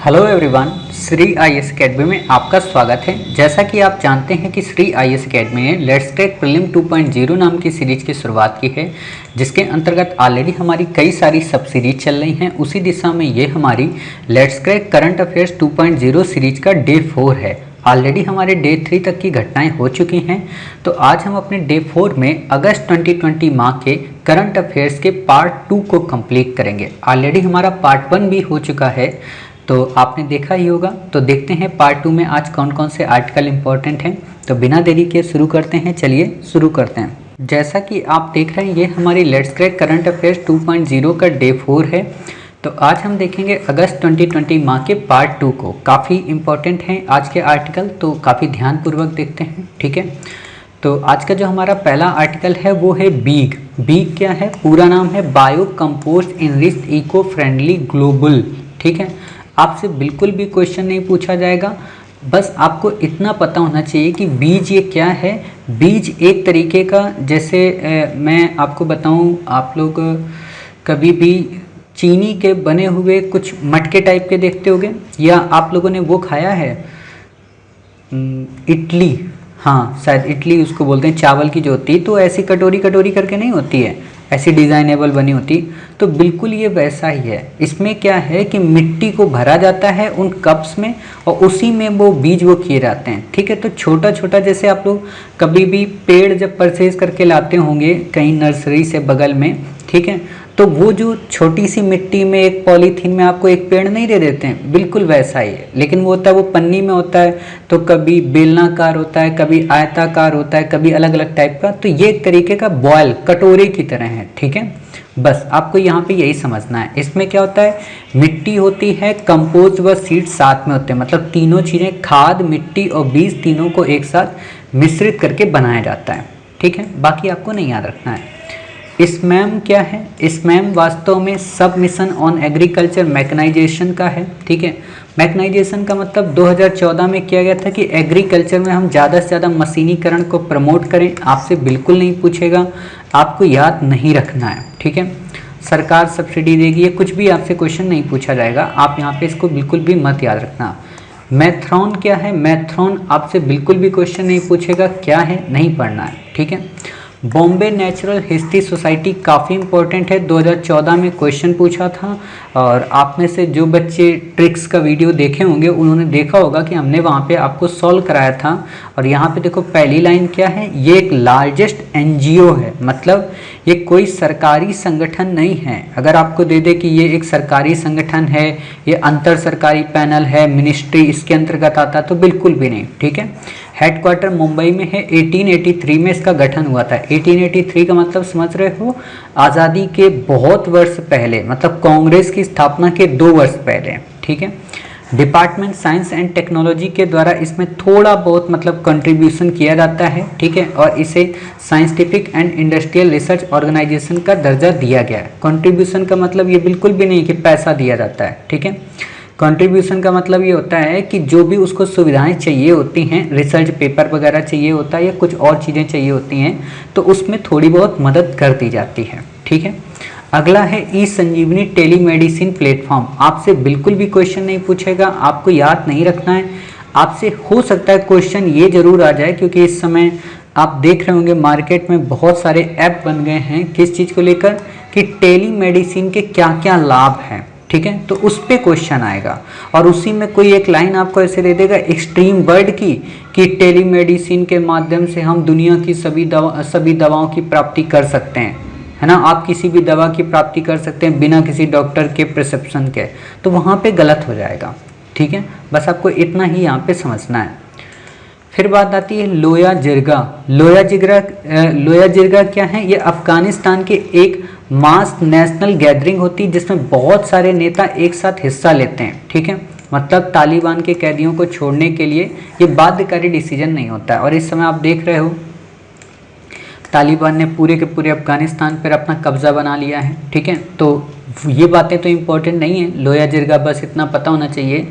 Hello everyone, Shri IAS academy में आपका स्वागत है। जैसा कि आप जानते हैं कि श्री आईएएस अकेडमी ने लेट्स क्रैक प्रीलिम 2.0 नाम की सीरीज की शुरुआत की है, जिसके अंतर्गत ऑलरेडी हमारी कई सारी सब सीरीज चल रही हैं। उसी दिशा में ये हमारी let's crack current affairs 2.0 series का डे 4 है। ऑलरेडी हमारे डे 3 तक की घटनाएं हो चुकी हैं, तो आज हम अपने डे 4 में अगस्त 2020 माह के करंट अफेयर्स के पार्ट 2 को कंप्लीट करेंगे। ऑलरेडी हमारा पार्ट 1 भी हो चुका है, तो आपने देखा ही होगा। तो देखते हैं पार्ट 2 में आज कौन कौन से आर्टिकल इंपॉर्टेंट हैं। तो बिना देरी के शुरू करते हैं। चलिए शुरू करते हैं। जैसा कि आप देख रहे हैं, ये हमारी लेट्स क्रैक करंट अफेयर्स 2.0 का डे 4 है। तो आज हम देखेंगे अगस्त 2020 माह के पार्ट 2 को। काफ़ी इंपॉर्टेंट हैं आज के आर्टिकल, तो काफ़ी ध्यानपूर्वक देखते हैं, ठीक है। तो आज का जो हमारा पहला आर्टिकल है वो है बीग। बीग क्या है? पूरा नाम है bio compost enriched eco friendly global, ठीक है। आपसे बिल्कुल भी क्वेश्चन नहीं पूछा जाएगा, बस आपको इतना पता होना चाहिए कि बीज ये क्या है। बीज एक तरीके का, जैसे मैं आपको बताऊं, आप लोग कभी भी चीनी के बने हुए कुछ मटके टाइप के देखते होंगे, या आप लोगों ने वो खाया है इडली, हाँ शायद इडली उसको बोलते हैं, चावल की जो होती है, तो ऐसी कटोरी कटोरी करके नहीं होती है, ऐसी डिज़ाइनेबल बनी होती। तो बिल्कुल ये वैसा ही है। इसमें क्या है कि मिट्टी को भरा जाता है उन कप्स में, और उसी में वो बीज वो किए जाते हैं, ठीक है। तो छोटा छोटा, जैसे आप लोग कभी भी पेड़ जब परचेज करके लाते होंगे कहीं नर्सरी से बगल में, ठीक है, तो वो जो छोटी सी मिट्टी में एक पॉलीथीन में आपको एक पेड़ नहीं दे देते हैं, बिल्कुल वैसा ही है। लेकिन वो होता है, वो पन्नी में होता है, तो कभी बेलनाकार होता है, कभी आयताकार होता है, कभी अलग अलग टाइप का। तो ये एक तरीके का बॉयल कटोरे की तरह है, ठीक है। बस आपको यहाँ पे यही समझना है। इसमें क्या होता है, मिट्टी होती है, कंपोस्ट व सीड साथ में होते हैं, मतलब तीनों चीज़ें, खाद, मिट्टी और बीज, तीनों को एक साथ मिश्रित करके बनाया जाता है, ठीक है। बाकी आपको नहीं याद रखना है। स्मैम क्या है? स्मैम वास्तव में सब मिशन ऑन एग्रीकल्चर मैकेनाइजेशन का है, ठीक है। मैकेनाइजेशन का मतलब 2014 में किया गया था कि एग्रीकल्चर में हम ज़्यादा से ज़्यादा मशीनीकरण को प्रमोट करें। आपसे बिल्कुल नहीं पूछेगा, आपको याद नहीं रखना है, ठीक है। सरकार सब्सिडी देगी, ये कुछ भी आपसे क्वेश्चन नहीं पूछा जाएगा, आप यहाँ पे इसको बिल्कुल भी मत याद रखना। मैथ्रॉन क्या है? मैथ्रॉन आपसे बिल्कुल भी क्वेश्चन नहीं पूछेगा, क्या है, नहीं पढ़ना है, ठीक है। बॉम्बे नेचुरल हिस्ट्री सोसाइटी काफ़ी इंपॉर्टेंट है, 2014 में क्वेश्चन पूछा था। और आप में से जो बच्चे ट्रिक्स का वीडियो देखे होंगे उन्होंने देखा होगा कि हमने वहाँ पे आपको सॉल्व कराया था। और यहाँ पे देखो पहली लाइन क्या है, ये एक लार्जेस्ट एनजीओ है, मतलब ये कोई सरकारी संगठन नहीं है। अगर आपको दे दे कि ये एक सरकारी संगठन है, ये अंतर सरकारी पैनल है, मिनिस्ट्री इसके अंतर्गत आता है, तो बिल्कुल भी नहीं, ठीक है। हेडक्वार्टर मुंबई में है, 1883 में इसका गठन हुआ था। 1883 का मतलब समझ रहे हो, आज़ादी के बहुत वर्ष पहले, मतलब कांग्रेस की स्थापना के 2 वर्ष पहले, ठीक है। डिपार्टमेंट साइंस एंड टेक्नोलॉजी के द्वारा इसमें थोड़ा बहुत मतलब कंट्रीब्यूशन किया जाता है, ठीक है। और इसे scientific and industrial research organisation का दर्जा दिया गया है। कंट्रीब्यूशन का मतलब ये बिल्कुल भी नहीं कि पैसा दिया जाता है, ठीक है। कंट्रीब्यूशन का मतलब ये होता है कि जो भी उसको सुविधाएं चाहिए होती हैं, रिसर्च पेपर वगैरह चाहिए होता है, या कुछ और चीज़ें चाहिए होती हैं, तो उसमें थोड़ी बहुत मदद कर दी जाती है, ठीक है। अगला है ई संजीवनी टेली मेडिसिन प्लेटफॉर्म। आपसे बिल्कुल भी क्वेश्चन नहीं पूछेगा, आपको याद नहीं रखना है। आपसे हो सकता है क्वेश्चन ये जरूर आ जाए, क्योंकि इस समय आप देख रहे होंगे मार्केट में बहुत सारे ऐप बन गए हैं किस चीज़ को लेकर, कि टेली मेडिसिन के क्या क्या लाभ हैं, ठीक है। तो उस पर क्वेश्चन आएगा, और उसी में कोई एक लाइन आपको ऐसे दे देगा एक्सट्रीम वर्ड की, कि टेली मेडिसिन के माध्यम से हम दुनिया की सभी दवाओं की प्राप्ति कर सकते हैं, है ना। आप किसी भी दवा की प्राप्ति कर सकते हैं बिना किसी डॉक्टर के प्रिस्क्रिप्शन के, तो वहाँ पे गलत हो जाएगा, ठीक है। बस आपको इतना ही यहाँ पे समझना है। फिर बात आती है लोया जिरगा। लोया जिरगा क्या है? ये अफगानिस्तान के एक मास नेशनल गैदरिंग होती है, जिसमें बहुत सारे नेता एक साथ हिस्सा लेते हैं, ठीक है। मतलब तालिबान के कैदियों को छोड़ने के लिए ये बाध्यकारी डिसीजन नहीं होता है। और इस समय आप देख रहे हो तालिबान ने पूरे के पूरे अफगानिस्तान पर अपना कब्जा बना लिया है, ठीक है। तो ये बातें तो इम्पोर्टेंट नहीं है, लोया जिरगा बस इतना पता होना चाहिए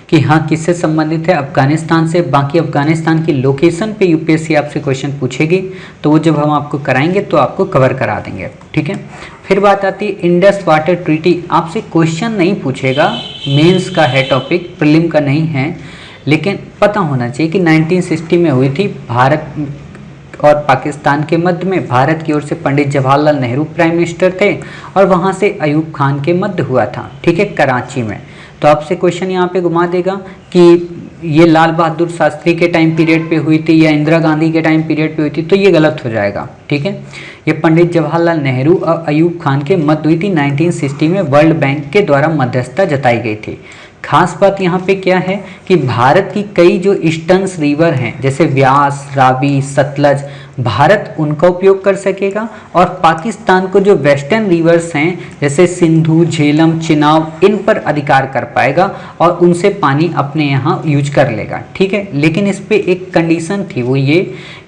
कि हाँ किससे संबंधित है, अफगानिस्तान से। बाकी अफगानिस्तान की लोकेशन पे यूपीएससी आपसे क्वेश्चन पूछेगी, तो वो जब हम आपको कराएंगे तो आपको कवर करा देंगे, ठीक है। फिर बात आती है इंडस वाटर ट्रीटी। आपसे क्वेश्चन नहीं पूछेगा, मेंस का है टॉपिक, प्रीलिम का नहीं है, लेकिन पता होना चाहिए कि 1960 में हुई थी भारत और पाकिस्तान के मध्य में। भारत की ओर से पंडित जवाहरलाल नेहरू प्राइम मिनिस्टर थे और वहाँ से अयूब खान के मध्य हुआ था, ठीक है, कराची में। तो आपसे क्वेश्चन यहाँ पे घुमा देगा कि ये लाल बहादुर शास्त्री के टाइम पीरियड पे हुई थी या इंदिरा गांधी के टाइम पीरियड पे हुई थी, तो ये गलत हो जाएगा, ठीक है। ये पंडित जवाहरलाल नेहरू और अयूब खान के मध्य हुई थी 1960 में, वर्ल्ड बैंक के द्वारा मध्यस्थता जताई गई थी। खास बात यहाँ पे क्या है कि भारत की कई जो ईस्टर्न रिवर हैं जैसे व्यास, रावी, सतलज, भारत उनका उपयोग कर सकेगा, और पाकिस्तान को जो वेस्टर्न रिवर्स हैं जैसे सिंधु, झेलम, चिनाब, इन पर अधिकार कर पाएगा और उनसे पानी अपने यहाँ यूज कर लेगा, ठीक है। लेकिन इस पे एक कंडीशन थी, वो ये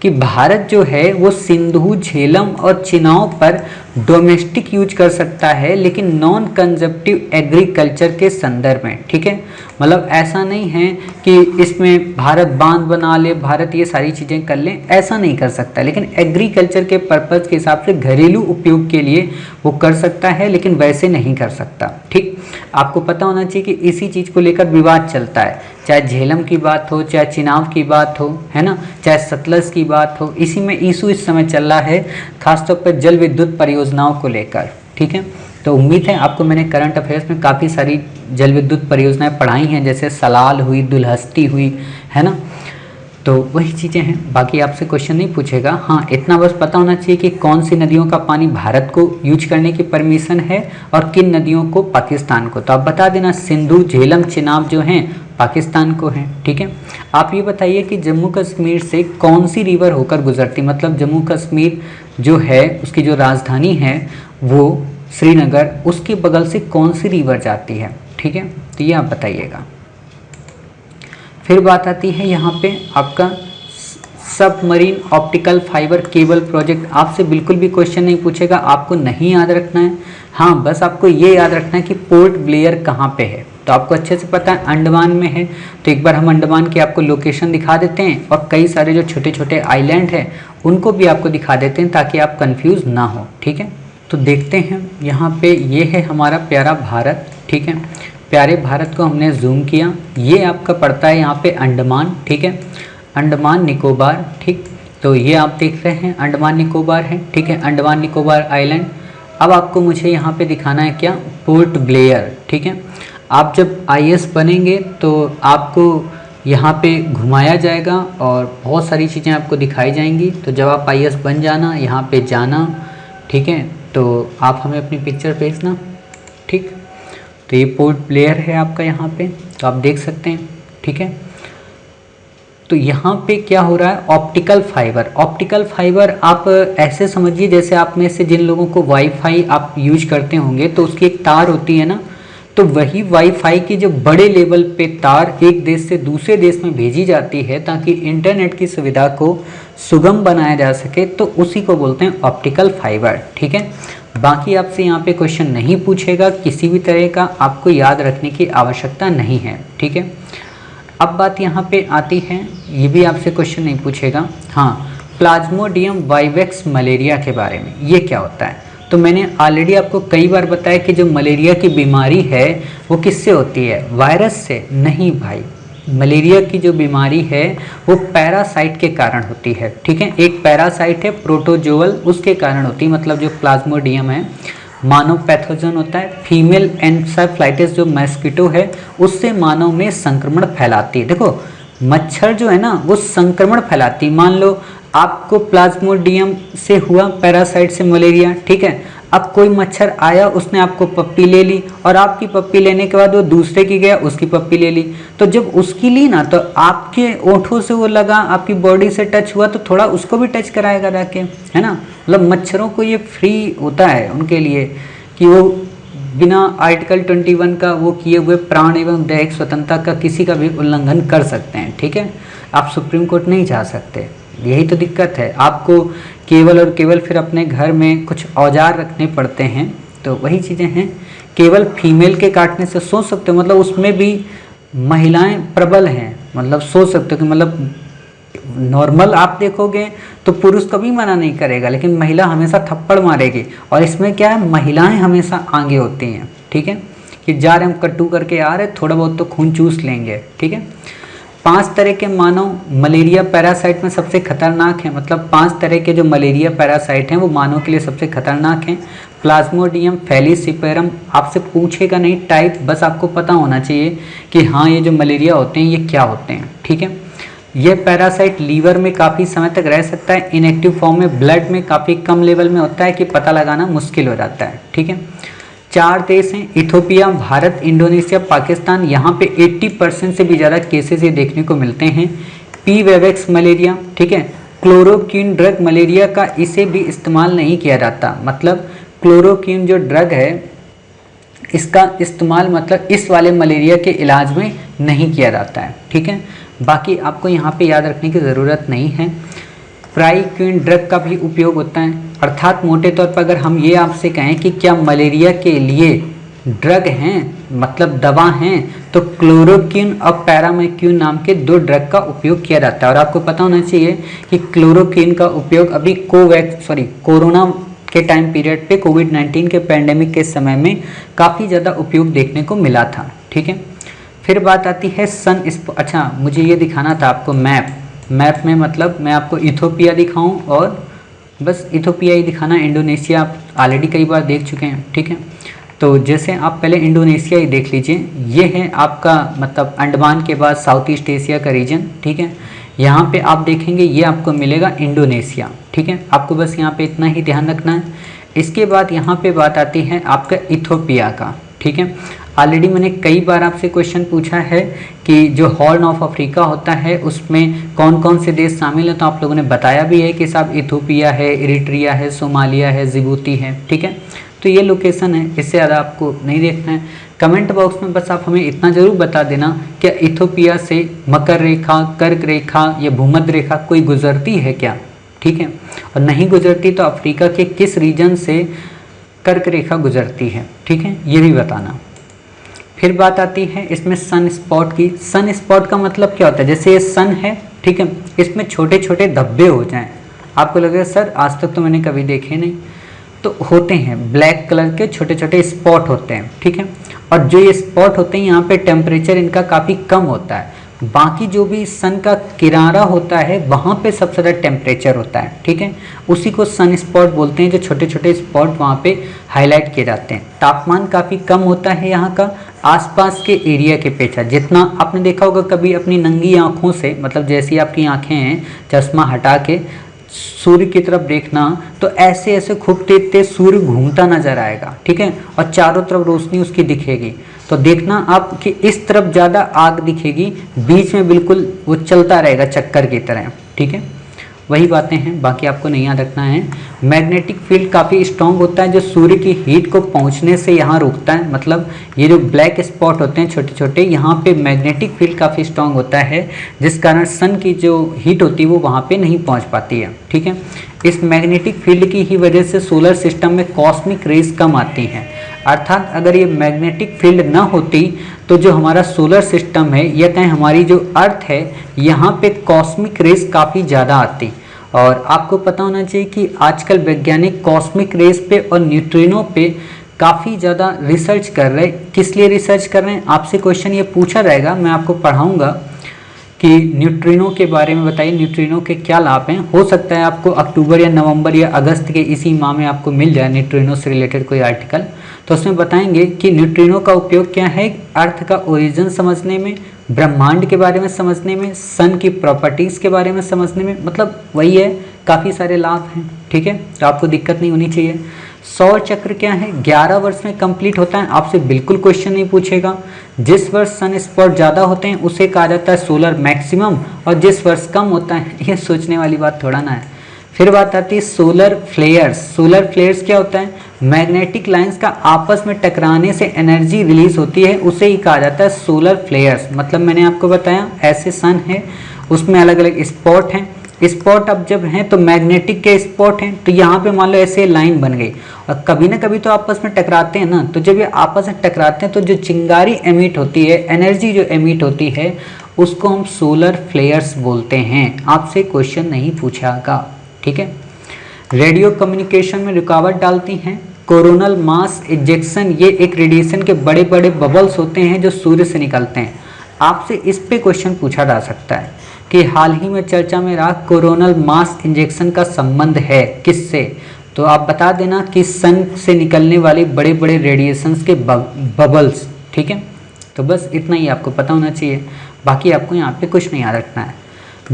कि भारत जो है वो सिंधु, झेलम और चिनाब पर डोमेस्टिक यूज कर सकता है, लेकिन नॉन कंजप्टिव एग्रीकल्चर के संदर्भ में, ठीक है। मतलब ऐसा नहीं है कि इसमें भारत बांध बना ले, भारत ये सारी चीज़ें कर ले, ऐसा नहीं कर सकता, लेकिन एग्रीकल्चर के पर्पज़ के हिसाब से घरेलू उपयोग के लिए वो कर सकता है, लेकिन वैसे नहीं कर सकता, ठीक। आपको पता होना चाहिए कि इसी चीज़ को लेकर विवाद चलता है, चाहे झेलम की बात हो, चाहे चिनाब की बात हो, है ना, चाहे सतलज की बात हो, इसी में इशू इस समय चल रहा है, खासतौर पर जल विद्युत परियोजनाओं को लेकर, ठीक है। तो उम्मीद है आपको मैंने करंट अफेयर्स में काफ़ी सारी जल विद्युत परियोजनाएं पढ़ाई हैं, जैसे सलाल हुई, दुलहस्ती हुई, है ना, तो वही चीज़ें हैं। बाकी आपसे क्वेश्चन नहीं पूछेगा, हाँ इतना बस पता होना चाहिए कि कौन सी नदियों का पानी भारत को यूज करने की परमिशन है और किन नदियों को पाकिस्तान को। तो आप बता देना, सिंधु, झेलम, चिनाब जो हैं पाकिस्तान को हैं, ठीक है। आप ये बताइए कि जम्मू कश्मीर से कौन सी रिवर होकर गुजरती, मतलब जम्मू कश्मीर जो है उसकी जो राजधानी है वो श्रीनगर, उसके बगल से कौन सी रिवर जाती है, ठीक है, तो ये आप बताइएगा। फिर बात आती है यहाँ पे आपका submarine optical fibre cable project. आपसे बिल्कुल भी क्वेश्चन नहीं पूछेगा, आपको नहीं याद रखना है, हाँ बस आपको ये याद रखना है कि पोर्ट ब्लेयर कहाँ पे है। तो आपको अच्छे से पता है अंडमान में है, तो एक बार हम अंडमान की आपको लोकेशन दिखा देते हैं, और कई सारे जो छोटे छोटे आइलैंड हैं उनको भी आपको दिखा देते हैं ताकि आप कंफ्यूज ना हो, ठीक है। तो देखते हैं यहाँ पे, ये है हमारा प्यारा भारत, ठीक है। प्यारे भारत को हमने जूम किया, ये आपका पड़ता है यहाँ पे अंडमान, ठीक है, अंडमान निकोबार, ठीक। तो ये आप देख रहे हैं अंडमान निकोबार है, ठीक है, अंडमान निकोबार आइलैंड। अब आपको मुझे यहाँ पे दिखाना है क्या, पोर्ट ब्लेयर, ठीक है। आप जब IAS बनेंगे तो आपको यहाँ पे घुमाया जाएगा और बहुत सारी चीज़ें आपको दिखाई जाएंगी। तो जब आप IAS बन जाना, यहाँ पे जाना, ठीक है, तो आप हमें अपनी पिक्चर भेजना, ठीक। तो ये पोर्ट ब्लेयर है आपका यहाँ पे, तो आप देख सकते हैं, ठीक है। तो यहाँ पे क्या हो रहा है, ऑप्टिकल फाइबर। ऑप्टिकल फाइबर आप ऐसे समझिए जैसे आप में से जिन लोगों को वाईफाई आप यूज करते होंगे तो उसकी एक तार होती है ना, तो वही वाईफाई की जो बड़े लेवल पे तार एक देश से दूसरे देश में भेजी जाती है ताकि इंटरनेट की सुविधा को सुगम बनाया जा सके, तो उसी को बोलते हैं ऑप्टिकल फाइबर, ठीक है। बाकी आपसे यहाँ पे क्वेश्चन नहीं पूछेगा, किसी भी तरह का आपको याद रखने की आवश्यकता नहीं है, ठीक है। अब बात यहाँ पे आती है, ये भी आपसे क्वेश्चन नहीं पूछेगा, हाँ, प्लाज्मोडियम वाइवेक्स मलेरिया के बारे में, ये क्या होता है। तो मैंने ऑलरेडी आपको कई बार बताया कि जो मलेरिया की बीमारी है वो किससे होती है, वायरस से नहीं भाई। मलेरिया की जो बीमारी है वो पैरासाइट के कारण होती है, ठीक है। एक पैरासाइट है प्रोटोजोअल, उसके कारण होती है, मतलब जो प्लाज्मोडियम है मानव पैथोजन होता है। फीमेल एन्सेफलाइटिस जो मस्कीटो है उससे मानव में संक्रमण फैलाती है। देखो मच्छर जो है ना वो संक्रमण फैलाती है। मान लो आपको प्लाज्मोडियम से हुआ, पैरासाइट से मलेरिया, ठीक है। अब कोई मच्छर आया, उसने आपको पप्पी ले ली और आपकी पप्पी लेने के बाद वो दूसरे की गया, उसकी पप्पी ले ली। तो जब उसकी ली ना तो आपके ओंठों से वो लगा, आपकी बॉडी से टच हुआ, तो थोड़ा उसको भी टच कराएगा जाके, है ना। मतलब मच्छरों को ये फ्री होता है उनके लिए कि वो बिना आर्टिकल 21 का वो किए हुए प्राण एवं दैहिक स्वतंत्रता का किसी का भी उल्लंघन कर सकते हैं, ठीक है। आप सुप्रीम कोर्ट नहीं जा सकते, यही तो दिक्कत है। आपको केवल और केवल फिर अपने घर में कुछ औजार रखने पड़ते हैं, तो वही चीज़ें हैं। केवल फीमेल के काटने से सोच सकते हो, मतलब उसमें भी महिलाएं प्रबल हैं, मतलब सोच सकते हो कि मतलब नॉर्मल आप देखोगे तो पुरुष कभी मना नहीं करेगा, लेकिन महिला हमेशा थप्पड़ मारेगी। और इसमें क्या है, महिलाएं हमेशा आगे होती हैं, ठीक है। कि जा रहे हम कट्टू करके आ रहे, थोड़ा बहुत तो खून चूस लेंगे, ठीक है। 5 तरह के मानव मलेरिया पैरासाइट में सबसे खतरनाक हैं, मतलब 5 तरह के जो मलेरिया पैरासाइट हैं वो मानव के लिए सबसे खतरनाक हैं। प्लाज्मोडियम, फैलिसिपेरम, आपसे पूछेगा नहीं टाइप, बस आपको पता होना चाहिए कि हाँ ये जो मलेरिया होते हैं ये क्या होते हैं, ठीक है। ये पैरासाइट लीवर में काफ़ी समय तक रह सकता है, इनएक्टिव फॉर्म में ब्लड में काफ़ी कम लेवल में होता है कि पता लगाना मुश्किल हो जाता है, ठीक है। 4 देश हैं, इथोपिया, भारत, इंडोनेशिया, पाकिस्तान, यहाँ पे 80% से भी ज़्यादा केसेस ये देखने को मिलते हैं। पी वेवेक्स मलेरिया, ठीक है, क्लोरोक्विन ड्रग मलेरिया का इसे भी इस्तेमाल नहीं किया जाता, मतलब क्लोरोक्विन जो ड्रग है इसका इस्तेमाल मतलब इस वाले मलेरिया के इलाज में नहीं किया जाता है, ठीक है। बाकी आपको यहाँ पे याद रखने की ज़रूरत नहीं है। प्राइक्विन ड्रग का भी उपयोग होता है, अर्थात मोटे तौर पर अगर हम ये आपसे कहें कि क्या मलेरिया के लिए ड्रग हैं, मतलब दवा हैं, तो क्लोरोक्विन और पैरामेक्विन नाम के 2 ड्रग का उपयोग किया जाता है। और आपको पता होना चाहिए कि क्लोरोक्विन का उपयोग अभी कोरोना के टाइम पीरियड पे कोविड-19 के पैंडेमिक के समय में काफ़ी ज़्यादा उपयोग देखने को मिला था, ठीक है। फिर बात आती है अच्छा मुझे ये दिखाना था आपको मैप में, मतलब मैं आपको इथोपिया दिखाऊं और बस इथोपिया ही दिखाना, इंडोनेशिया आप ऑलरेडी कई बार देख चुके हैं, ठीक है। तो जैसे आप पहले इंडोनेशिया ही देख लीजिए, ये है आपका मतलब अंडमान के बाद साउथ ईस्ट एशिया का रीजन, ठीक है। यहाँ पे आप देखेंगे ये आपको मिलेगा इंडोनेशिया, ठीक है। आपको बस यहाँ पे इतना ही ध्यान रखना है। इसके बाद यहाँ पे बात आती है आपका इथोपिया का, ठीक है। ऑलरेडी मैंने कई बार आपसे क्वेश्चन पूछा है कि जो हॉर्न ऑफ अफ्रीका होता है उसमें कौन कौन से देश शामिल हैं, तो आप लोगों ने बताया भी है कि साहब इथोपिया है, इरिट्रिया है, सोमालिया है, जिबूती है, ठीक है। तो ये लोकेशन है, इससे ज़्यादा आपको नहीं देखना है। कमेंट बॉक्स में बस आप हमें इतना ज़रूर बता देना क्या इथोपिया से मकर रेखा, कर्क रेखा या भूमध्य रेखा कोई गुजरती है क्या, ठीक है। और नहीं गुजरती तो अफ्रीका के किस रीजन से कर्क रेखा गुजरती है, ठीक है, ये भी बताना। फिर बात आती है इसमें सन स्पॉट की। सन स्पॉट का मतलब क्या होता है, जैसे ये सन है, ठीक है, इसमें छोटे छोटे धब्बे हो जाएं, आपको लगेगा सर आज तक तो मैंने कभी देखे नहीं, तो होते हैं ब्लैक कलर के छोटे छोटे स्पॉट होते हैं, ठीक है। और जो ये स्पॉट होते हैं यहाँ पे टेम्परेचर इनका काफ़ी कम होता है, बाकी जो भी सन का किनारा होता है वहाँ पे सबसे ज़्यादा टेम्परेचर होता है, ठीक है। उसी को सन स्पॉट बोलते हैं, जो छोटे छोटे स्पॉट वहाँ पे हाईलाइट किए जाते हैं। तापमान काफ़ी कम होता है यहाँ का आसपास के एरिया के अपेक्षा। जितना आपने देखा होगा कभी अपनी नंगी आँखों से, मतलब जैसी आपकी आँखें हैं चश्मा हटा के सूर्य की तरफ देखना, तो ऐसे ऐसे खूब तेज तेज सूर्य घूमता नजर आएगा, ठीक है, और चारों तरफ रोशनी उसकी दिखेगी। तो देखना आप कि इस तरफ ज़्यादा आग दिखेगी, बीच में बिल्कुल वो चलता रहेगा चक्कर की तरह, ठीक है। वही बातें हैं, बाकी आपको नहीं याद रखना है। मैग्नेटिक फील्ड काफ़ी स्ट्रॉन्ग होता है जो सूर्य की हीट को पहुंचने से यहाँ रुकता है, मतलब ये जो ब्लैक स्पॉट होते हैं छोटे छोटे, यहाँ पे मैग्नेटिक फील्ड काफ़ी स्ट्रॉन्ग होता है जिस कारण सन की जो हीट होती है वो वहाँ पे नहीं पहुँच पाती है, ठीक है। इस मैग्नेटिक फील्ड की ही वजह से सोलर सिस्टम में कॉस्मिक रेज कम आती हैं, अर्थात अगर ये मैग्नेटिक फील्ड ना होती तो जो हमारा सोलर सिस्टम है या कहें हमारी जो अर्थ है यहाँ पे कॉस्मिक रेज काफ़ी ज़्यादा आती। और आपको पता होना चाहिए कि आजकल वैज्ञानिक कॉस्मिक रेज पे और न्यूट्रिनो पे काफ़ी ज़्यादा रिसर्च कर रहे हैं। किस लिए रिसर्च कर रहे हैं, आपसे क्वेश्चन ये पूछा जाएगा, मैं आपको पढ़ाऊँगा कि न्यूट्रिनो के बारे में बताइए, न्यूट्रिनो के क्या लाभ हैं। हो सकता है आपको अक्टूबर या नवंबर या अगस्त के इसी माह में आपको मिल जाए न्यूट्रिनो से रिलेटेड कोई आर्टिकल, तो उसमें बताएंगे कि न्यूट्रिनो का उपयोग क्या है, अर्थ का ओरिजिन समझने में, ब्रह्मांड के बारे में समझने में, सन की प्रॉपर्टीज़ के बारे में समझने में, मतलब वही है, काफ़ी सारे लाभ हैं, ठीक है। तो आपको दिक्कत नहीं होनी चाहिए। सौर चक्र क्या है, 11 वर्ष में कंप्लीट होता है, आपसे बिल्कुल क्वेश्चन नहीं पूछेगा। जिस वर्ष सन स्पॉट ज़्यादा होते हैं उसे कहा जाता है सोलर मैक्सिमम, और जिस वर्ष कम होता है, ये सोचने वाली बात थोड़ा ना है। फिर बात आती है सोलर फ्लेयर्स। सोलर फ्लेयर्स क्या होता है, मैग्नेटिक लाइंस का आपस में टकराने से एनर्जी रिलीज होती है, उसे ही कहा जाता है सोलर फ्लेयर्स। मतलब मैंने आपको बताया ऐसे सन है, उसमें अलग अलग स्पॉट हैं, स्पॉट अब जब हैं तो मैग्नेटिक के स्पॉट हैं, तो यहाँ पे मान लो ऐसे लाइन बन गई और कभी ना कभी तो आपस में टकराते हैं ना, तो जब ये आपस में टकराते हैं तो जो चिंगारी एमिट होती है, एनर्जी जो एमिट होती है, उसको हम सोलर फ्लेयर्स बोलते हैं। आपसे क्वेश्चन नहीं पूछागा, ठीक है। रेडियो कम्युनिकेशन में रुकावट डालती हैं, कोरोनल मास इजेक्शन, ये एक रेडिएशन के बड़े बड़े बबल्स होते हैं जो सूर्य से निकलते हैं। आपसे इस पे क्वेश्चन पूछा जा सकता है कि हाल ही में चर्चा में रहा कोरोनल मास इंजेक्शन का संबंध है किससे, तो आप बता देना कि सन से निकलने वाले बड़े बड़े रेडिएशंस के बबल्स। ठीक है, तो बस इतना ही आपको पता होना चाहिए, बाकी आपको यहाँ पे कुछ नहीं याद रखना है।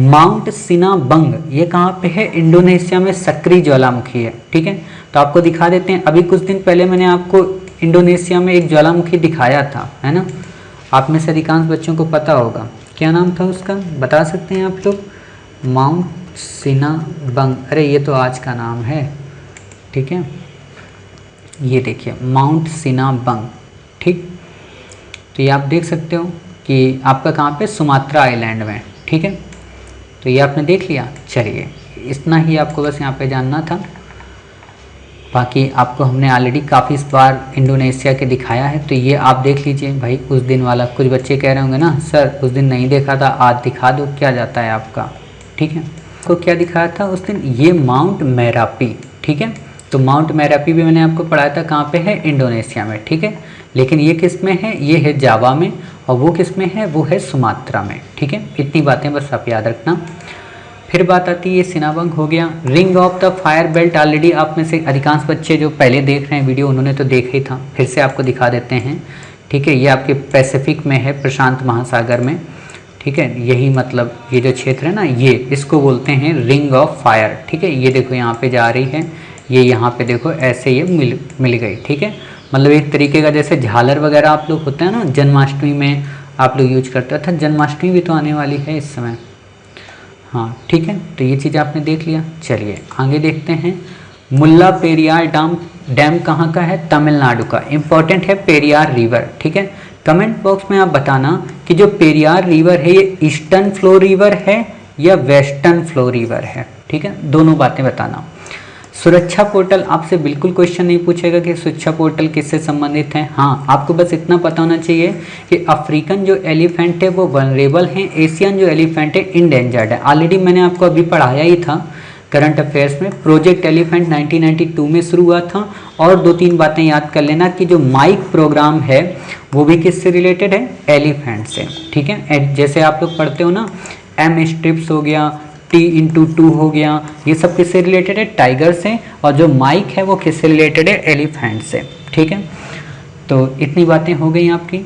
माउंट सिनाबंग ये कहाँ पे है? इंडोनेशिया में सक्रिय ज्वालामुखी है। ठीक है, तो आपको दिखा देते हैं। अभी कुछ दिन पहले मैंने आपको इंडोनेशिया में एक ज्वालामुखी दिखाया था, है ना। आप में से अधिकांश बच्चों को पता होगा, क्या नाम था उसका, बता सकते हैं आप लोग? Mount Sinabung. अरे ये तो आज का नाम है। ठीक है, ये देखिए माउंट सिनाबंग। ठीक, तो ये आप देख सकते हो कि आपका कहाँ पे, सुमात्रा आइलैंड में। ठीक है, तो ये आपने देख लिया। चलिए, इतना ही आपको बस यहाँ पे जानना था, बाकी आपको हमने ऑलरेडी काफ़ी बार इंडोनेशिया के दिखाया है, तो ये आप देख लीजिए भाई। उस दिन वाला कुछ बच्चे कह रहे होंगे ना, सर उस दिन नहीं देखा था, आज दिखा दो, क्या जाता है आपका। ठीक है, तो क्या दिखाया था उस दिन? ये माउंट मेरापी। ठीक है, तो माउंट मेरापी भी मैंने आपको पढ़ाया था, कहाँ पे है? इंडोनेशिया में। ठीक है, लेकिन ये किस में है? ये है जावा में, और वो किस में है? वो है सुमात्रा में। ठीक है, इतनी बातें बस आप याद रखना। फिर बात आती है, ये सिनाबंग हो गया। Ring of the fire belt, already आप में से अधिकांश बच्चे जो पहले देख रहे हैं वीडियो, उन्होंने तो देखा ही था, फिर से आपको दिखा देते हैं। ठीक है, ये आपके पैसिफिक में है, प्रशांत महासागर में। ठीक है, यही मतलब ये जो क्षेत्र है ना, ये इसको बोलते हैं रिंग ऑफ फायर। ठीक है, ये देखो यहाँ पे जा रही है, ये यहाँ पे देखो ऐसे ये मिल गई। ठीक है, मतलब एक तरीके का जैसे झालर वगैरह आप लोग होते हैं ना, जन्माष्टमी में आप लोग यूज करते हैं। अर्थात जन्माष्टमी भी तो आने वाली है इस समय। हाँ ठीक है, तो ये चीज़ आपने देख लिया। चलिए आगे देखते हैं। मुल्ला पेरियार डैम कहाँ का है? तमिलनाडु का। इम्पॉर्टेंट है पेरियार रिवर। ठीक है, कमेंट बॉक्स में आप बताना कि जो पेरियार रिवर है ये ईस्टर्न फ्लो रिवर है या वेस्टर्न फ्लो रिवर है। ठीक है, दोनों बातें बताना। सुरक्षा पोर्टल, आपसे बिल्कुल क्वेश्चन नहीं पूछेगा कि सुरक्षा पोर्टल किससे संबंधित है। हाँ, आपको बस इतना पता होना चाहिए कि अफ्रीकन जो एलिफेंट है वो वनरेबल हैं, एशियन जो एलिफेंट है इंडेंजर्ड है। ऑलरेडी मैंने आपको अभी पढ़ाया ही था करंट अफेयर्स में। प्रोजेक्ट एलिफेंट 1992 में शुरू हुआ था। और 2-3 बातें याद कर लेना कि जो माइक प्रोग्राम है वो भी किससे रिलेटेड है? एलिफेंट से। ठीक है, जैसे आप लोग पढ़ते हो ना, एम स्ट्रिप्स हो गया, T/2 हो गया, ये सब किससे रिलेटेड है? टाइगर से। और जो माइक है वो किससे रिलेटेड है? एलिफेंट से। ठीक है, तो इतनी बातें हो गई आपकी,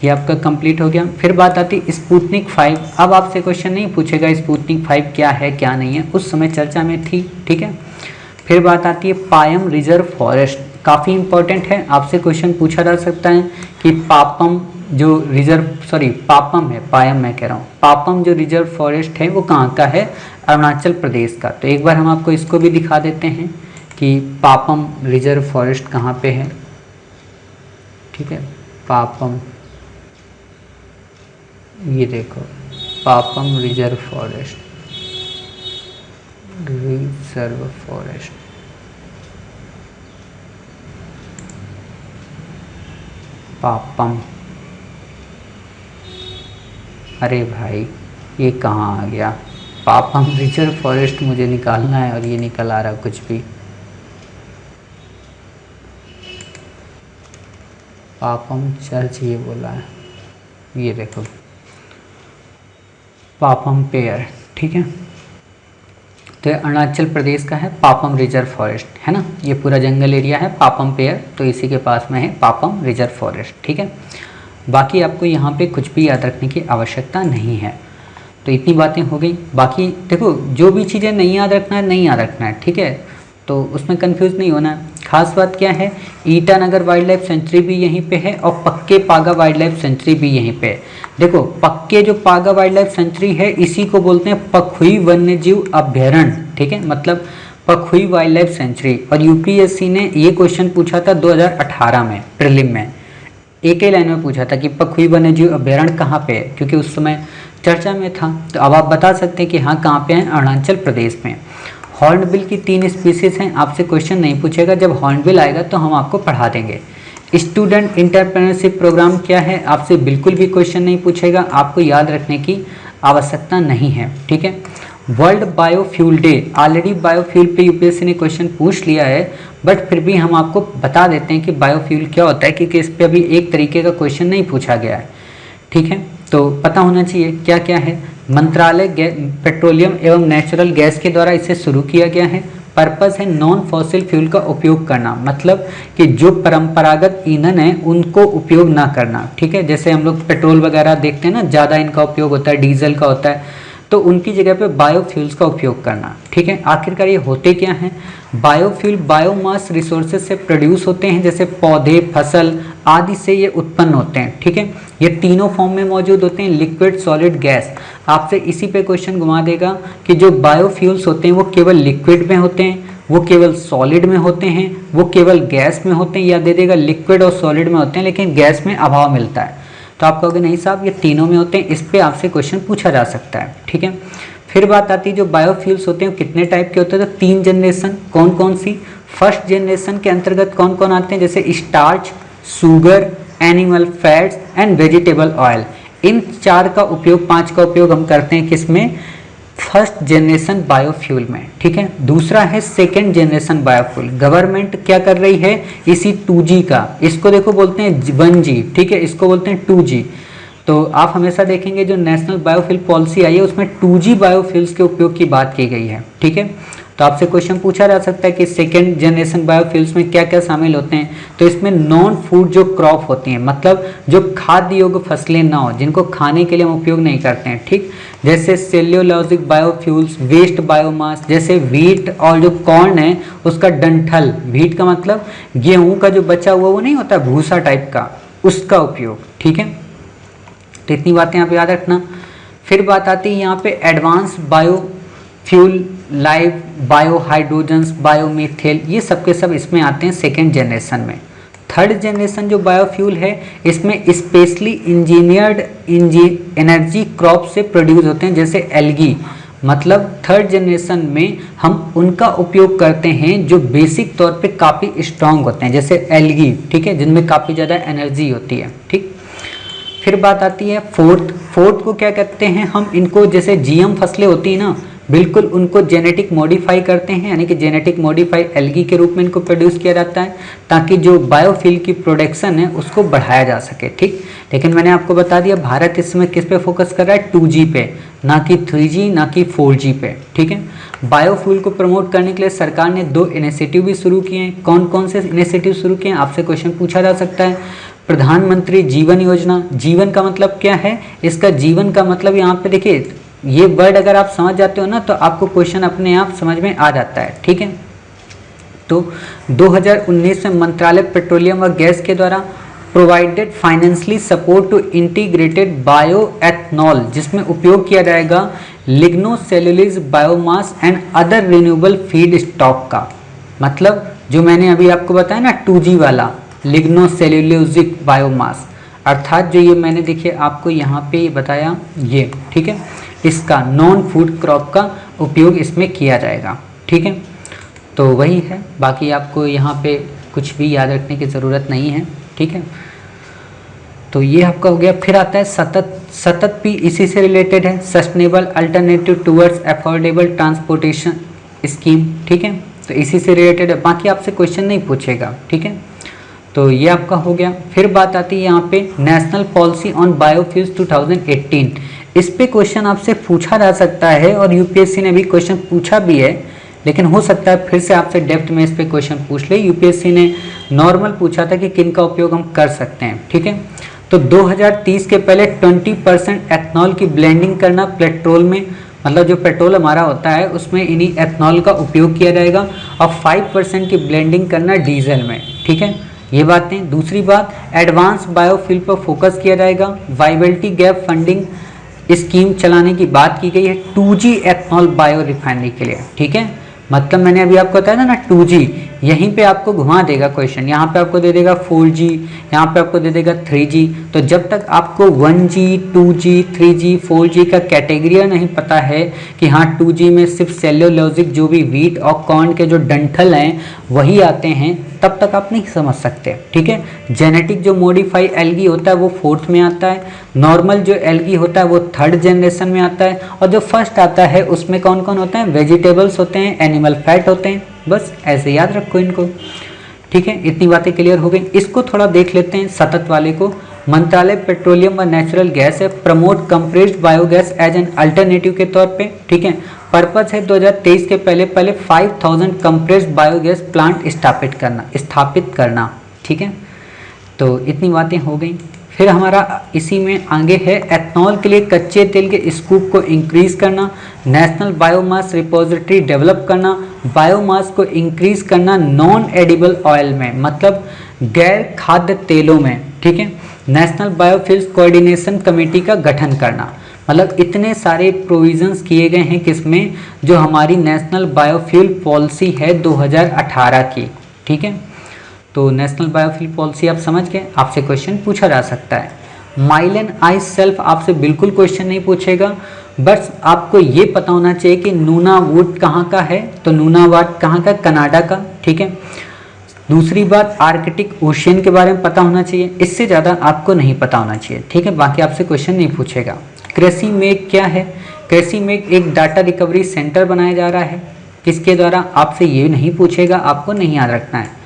ये आपका कंप्लीट हो गया। फिर बात आती स्पुतनिक 5। अब आपसे क्वेश्चन नहीं पूछेगा स्पुतनिक 5 क्या है क्या नहीं है, उस समय चर्चा में थी। ठीक है, फिर बात आती है पायम रिजर्व फॉरेस्ट, काफ़ी इंपॉर्टेंट है, आपसे क्वेश्चन पूछा जा सकता है कि पापम जो पापम है, पायम मैं कह रहा हूँ, पापम जो रिजर्व फॉरेस्ट है वो कहाँ का है? अरुणाचल प्रदेश का। तो एक बार हम आपको इसको भी दिखा देते हैं कि पापम रिजर्व फॉरेस्ट कहाँ पे है। ठीक है, पापम, ये देखो पापम रिजर्व फॉरेस्ट, पापम। अरे भाई ये कहाँ आ गया? पापम रिजर्व फॉरेस्ट मुझे निकालना है और ये निकल आ रहा कुछ भी। पापम चर्च ये बोला है, ये देखो पापम पेयर। ठीक है, तो अरुणाचल प्रदेश का है पापम रिजर्व फॉरेस्ट, है ना। ये पूरा जंगल एरिया है पापम पेयर, तो इसी के पास में है पापम रिजर्व फॉरेस्ट। ठीक है, बाकी आपको यहाँ पे कुछ भी याद रखने की आवश्यकता नहीं है। तो इतनी बातें हो गई। बाकी देखो, जो भी चीज़ें नहीं याद रखना है नहीं याद रखना है। ठीक है, तो उसमें कंफ्यूज नहीं होना है। खास बात क्या है, ईटानगर वाइल्ड लाइफ सेंचुरी भी यहीं पे है और पक्के पागा वाइल्ड लाइफ सेंचुरी भी यहीं पे है। देखो, पक्के जो पागा वाइल्ड लाइफ सेंचुरी है इसी को बोलते हैं पखुई वन्यजीव अभ्यारण्य। ठीक है, मतलब पखुई वाइल्ड लाइफ सेंचुरी। और यूपीएससी ने ये क्वेश्चन पूछा था 2018 में प्रीलिम में, एक ही लाइन में पूछा था कि पखुई वन्यजीव अभ्यारण्य कहाँ पे है, क्योंकि उस समय चर्चा में था। तो अब आप बता सकते हैं कि हाँ कहाँ पे है? अरुणाचल प्रदेश में। हॉर्नबिल की 3 स्पीसीज हैं, आपसे क्वेश्चन नहीं पूछेगा, जब हॉर्नबिल आएगा तो हम आपको पढ़ा देंगे। स्टूडेंट इंटरप्रेन्योरशिप प्रोग्राम क्या है, आपसे बिल्कुल भी क्वेश्चन नहीं पूछेगा, आपको याद रखने की आवश्यकता नहीं है। ठीक है, world biofuel day, already biofuel पे यूपीएससी ने क्वेश्चन पूछ लिया है, बट फिर भी हम आपको बता देते हैं कि बायोफ्यूल क्या होता है, क्योंकि इस पे अभी एक तरीके का क्वेश्चन नहीं पूछा गया है। ठीक है, तो पता होना चाहिए क्या क्या है। मंत्रालय पेट्रोलियम एवं नेचुरल गैस के द्वारा इसे शुरू किया गया है। पर्पस है नॉन फॉसिल फ्यूल का उपयोग करना, मतलब कि जो परंपरागत ईंधन है उनको उपयोग ना करना। ठीक है, जैसे हम लोग पेट्रोल वगैरह देखते हैं ना, ज़्यादा इनका उपयोग होता है, डीजल का होता है, तो उनकी जगह पे बायोफ्यूल्स का उपयोग करना। ठीक है, आखिरकार ये होते क्या हैं? बायोफ्यूल बायोमास रिसोर्सेज से प्रोड्यूस होते हैं, जैसे पौधे, फसल आदि से ये उत्पन्न होते हैं। ठीक है, ये तीनों फॉर्म में मौजूद होते हैं, लिक्विड, सॉलिड, गैस। आपसे इसी पे क्वेश्चन घुमा देगा कि जो बायोफ्यूल्स होते हैं वो केवल लिक्विड में होते हैं, वो केवल सॉलिड में होते हैं, वो केवल गैस में होते हैं, या दे देगा लिक्विड और सॉलिड में होते हैं लेकिन गैस में अभाव मिलता है। तो आप कहोगे नहीं साहब ये तीनों में होते हैं, इस पे आपसे क्वेश्चन पूछा जा सकता है। ठीक है, फिर बात आती है जो बायोफ्यूल्स होते हैं कितने टाइप के होते हैं, तो 3 जनरेशन। कौन कौन सी? फर्स्ट जनरेशन के अंतर्गत कौन कौन आते हैं, जैसे starch, sugar, animal fats and vegetable oil. इन 4 का उपयोग, 5 का उपयोग हम करते हैं किसमें? फर्स्ट जनरेशन बायोफ्यूल में। ठीक है, दूसरा है सेकेंड जनरेशन बायोफ्यूल। गवर्नमेंट क्या कर रही है? इसी 2G का, इसको देखो बोलते हैं 1G, ठीक है, इसको बोलते हैं 2G। तो आप हमेशा देखेंगे जो नेशनल बायोफ्यूल पॉलिसी आई है उसमें 2G बायोफ्यूल्स के उपयोग की बात की गई है। ठीक है, तो आपसे क्वेश्चन पूछा जा सकता है कि सेकेंड जनरेशन बायोफ्यूल्स में क्या क्या शामिल होते हैं। तो इसमें नॉन फूड जो क्रॉप होती हैं, मतलब जो खाद्य योग्य फसलें ना हो, जिनको खाने के लिए हम उपयोग नहीं करते हैं। ठीक, जैसे सेल्यूलोजिक बायोफ्यूल्स, वेस्ट बायोमास, जैसे व्हीट और जो कॉर्न है उसका डंठल, व्हीट का मतलब गेहूं का जो बचा हुआ वो नहीं होता भूसा टाइप का, उसका उपयोग। ठीक है, तो इतनी बातें आप याद रखना। फिर बात आती है यहाँ पे एडवांस बायोफ्यूल, लाइव बायोहाइड्रोजन्स, बायोमीथेल, ये सब के सब इसमें आते हैं सेकेंड जनरेशन में। थर्ड जनरेशन जो बायोफ्यूल है इसमें स्पेशली इंजीनियर्ड एनर्जी क्रॉप से प्रोड्यूस होते हैं, जैसे एल्गी। मतलब थर्ड जनरेशन में हम उनका उपयोग करते हैं जो बेसिक तौर पे काफ़ी स्ट्रांग होते हैं, जैसे एल्गी। ठीक है, जिनमें काफ़ी ज़्यादा एनर्जी होती है। ठीक, फिर बात आती है फोर्थ को क्या कहते हैं हम इनको, जैसे जीएम फसलें होती है ना, बिल्कुल उनको जेनेटिक मॉडिफाई करते हैं, यानी कि जेनेटिक मॉडिफाई एल्गी के रूप में इनको प्रोड्यूस किया जाता है ताकि जो बायोफ्यूल की प्रोडक्शन है उसको बढ़ाया जा सके। ठीक, लेकिन मैंने आपको बता दिया भारत इसमें किस पे फोकस कर रहा है? 2G पे, ना कि 3G, ना कि 4G पे। ठीक है, बायोफ्यूल को प्रमोट करने के लिए सरकार ने 2 इनिशिएटिव भी शुरू किए हैं। कौन कौन से इनिशिएटिव शुरू किए हैं आपसे क्वेश्चन पूछा जा सकता है। प्रधानमंत्री जीवन योजना, जीवन का मतलब क्या है? इसका जीवन का मतलब यहाँ पे देखिए, ये वर्ड अगर आप समझ जाते हो ना तो आपको क्वेश्चन अपने आप समझ में आ जाता है। ठीक है, तो 2019 में मंत्रालय पेट्रोलियम और गैस के द्वारा provided financially support to integrated bio ethanol, जिसमें उपयोग किया जाएगा lignocellulose biomass and other renewable feed stock का। मतलब जो मैंने अभी आपको बताया ना 2G वाला, लिग्नोसेल्यूलोजिक बायोमास, अर्थात जो ये मैंने देखिए आपको यहाँ पे ये बताया ये। ठीक है, इसका नॉन फूड क्रॉप का उपयोग इसमें किया जाएगा। ठीक है, तो वही है, बाकी आपको यहाँ पे कुछ भी याद रखने की ज़रूरत नहीं है। ठीक है, तो ये आपका हो गया। फिर आता है सतत पी, इसी से रिलेटेड है, sustainable alternative towards affordable transportation scheme. ठीक है, तो इसी से रिलेटेड है, बाकी आपसे क्वेश्चन नहीं पूछेगा। ठीक है, तो ये आपका हो गया। फिर बात आती है यहाँ पे नेशनल पॉलिसी ऑन बायोफ्यूल्स 2018, इस पे क्वेश्चन आपसे पूछा जा सकता है और यूपीएससी ने भी क्वेश्चन पूछा भी है, लेकिन हो सकता है फिर से आपसे डेप्थ में इस पे क्वेश्चन पूछ ले। यूपीएससी ने नॉर्मल पूछा था कि किन का उपयोग हम कर सकते हैं। ठीक है, तो 2030 के पहले 20% एथनॉल की ब्लेंडिंग करना पेट्रोल में, मतलब जो पेट्रोल हमारा होता है उसमें इन्हीं एथनॉल का उपयोग किया जाएगा, और 5% की ब्लेंडिंग करना डीजल में। ठीक है, ये बातें। दूसरी बात, एडवांस बायोफ्यूल पर फोकस किया जाएगा, वाइबिलिटी गैप फंडिंग स्कीम चलाने की बात की गई है 2G एथनॉल बायो रिफाइनरी के लिए। ठीक है, मतलब मैंने अभी आपको बताया था ना 2G, यहीं पे आपको घुमा देगा क्वेश्चन, यहाँ पे आपको दे देगा 4G, यहाँ पे आपको दे देगा 3G। तो जब तक आपको 1G 2G 3G 4G का कैटेगरी नहीं पता है कि हाँ 2G में सिर्फ सेल्यूलोजिक जो भी व्हीट और कॉर्न के जो डंठल हैं वही आते हैं, तब तक आप नहीं समझ सकते। ठीक है, जेनेटिक जो मॉडिफाई एल्गी होता है वो 4th में आता है, नॉर्मल जो एल्गी होता है वो 3rd जनरेशन में आता है, और जो फर्स्ट आता है उसमें कौन कौन होते हैं, वेजिटेबल्स होते हैं, एनिमल फैट होते हैं। बस ऐसे याद रखो इनको। ठीक है, इतनी बातें क्लियर हो गई। इसको थोड़ा देख लेते हैं सतत वाले को। मंत्रालय पेट्रोलियम व नेचुरल गैस है, promote compressed biogas as an alternative के तौर पे। ठीक है, पर्पस है 2023 के पहले 5000 कंप्रेस्ड बायोगैस प्लांट स्थापित करना। ठीक है, तो इतनी बातें हो गई। फिर हमारा इसी में आगे है एथनॉल के लिए कच्चे तेल के स्कूप को इंक्रीज करना, नेशनल बायोमास रिपोजिटरी डेवलप करना, बायोमास को इंक्रीज करना नॉन एडिबल ऑयल में, मतलब गैर खाद्य तेलों में। ठीक है, नेशनल बायोफ्यूल्स कोऑर्डिनेशन कमेटी का गठन करना, मतलब इतने सारे प्रोविजंस किए गए हैं किसमें, जो हमारी नेशनल बायोफ्यूल पॉलिसी है 2018 की। ठीक है, तो नेशनल बायोफ्यूल पॉलिसी आप समझ गए, आपसे क्वेश्चन पूछा जा सकता है। माइलन आइस सेल्फ आपसे बिल्कुल क्वेश्चन नहीं पूछेगा, बस आपको ये पता होना चाहिए कि नूनावुड कहाँ का है, तो नूनावाड कहाँ का, कनाडा का। ठीक है, दूसरी बात आर्कटिक ओशियन के बारे में पता होना चाहिए, इससे ज़्यादा आपको नहीं पता होना चाहिए। ठीक है, बाकी आपसे क्वेश्चन नहीं पूछेगा। कृषि मेघ क्या है, कृषि मेघ एक डाटा रिकवरी सेंटर बनाया जा रहा है, किसके द्वारा, आपसे ये नहीं पूछेगा, आपको नहीं याद रखना है।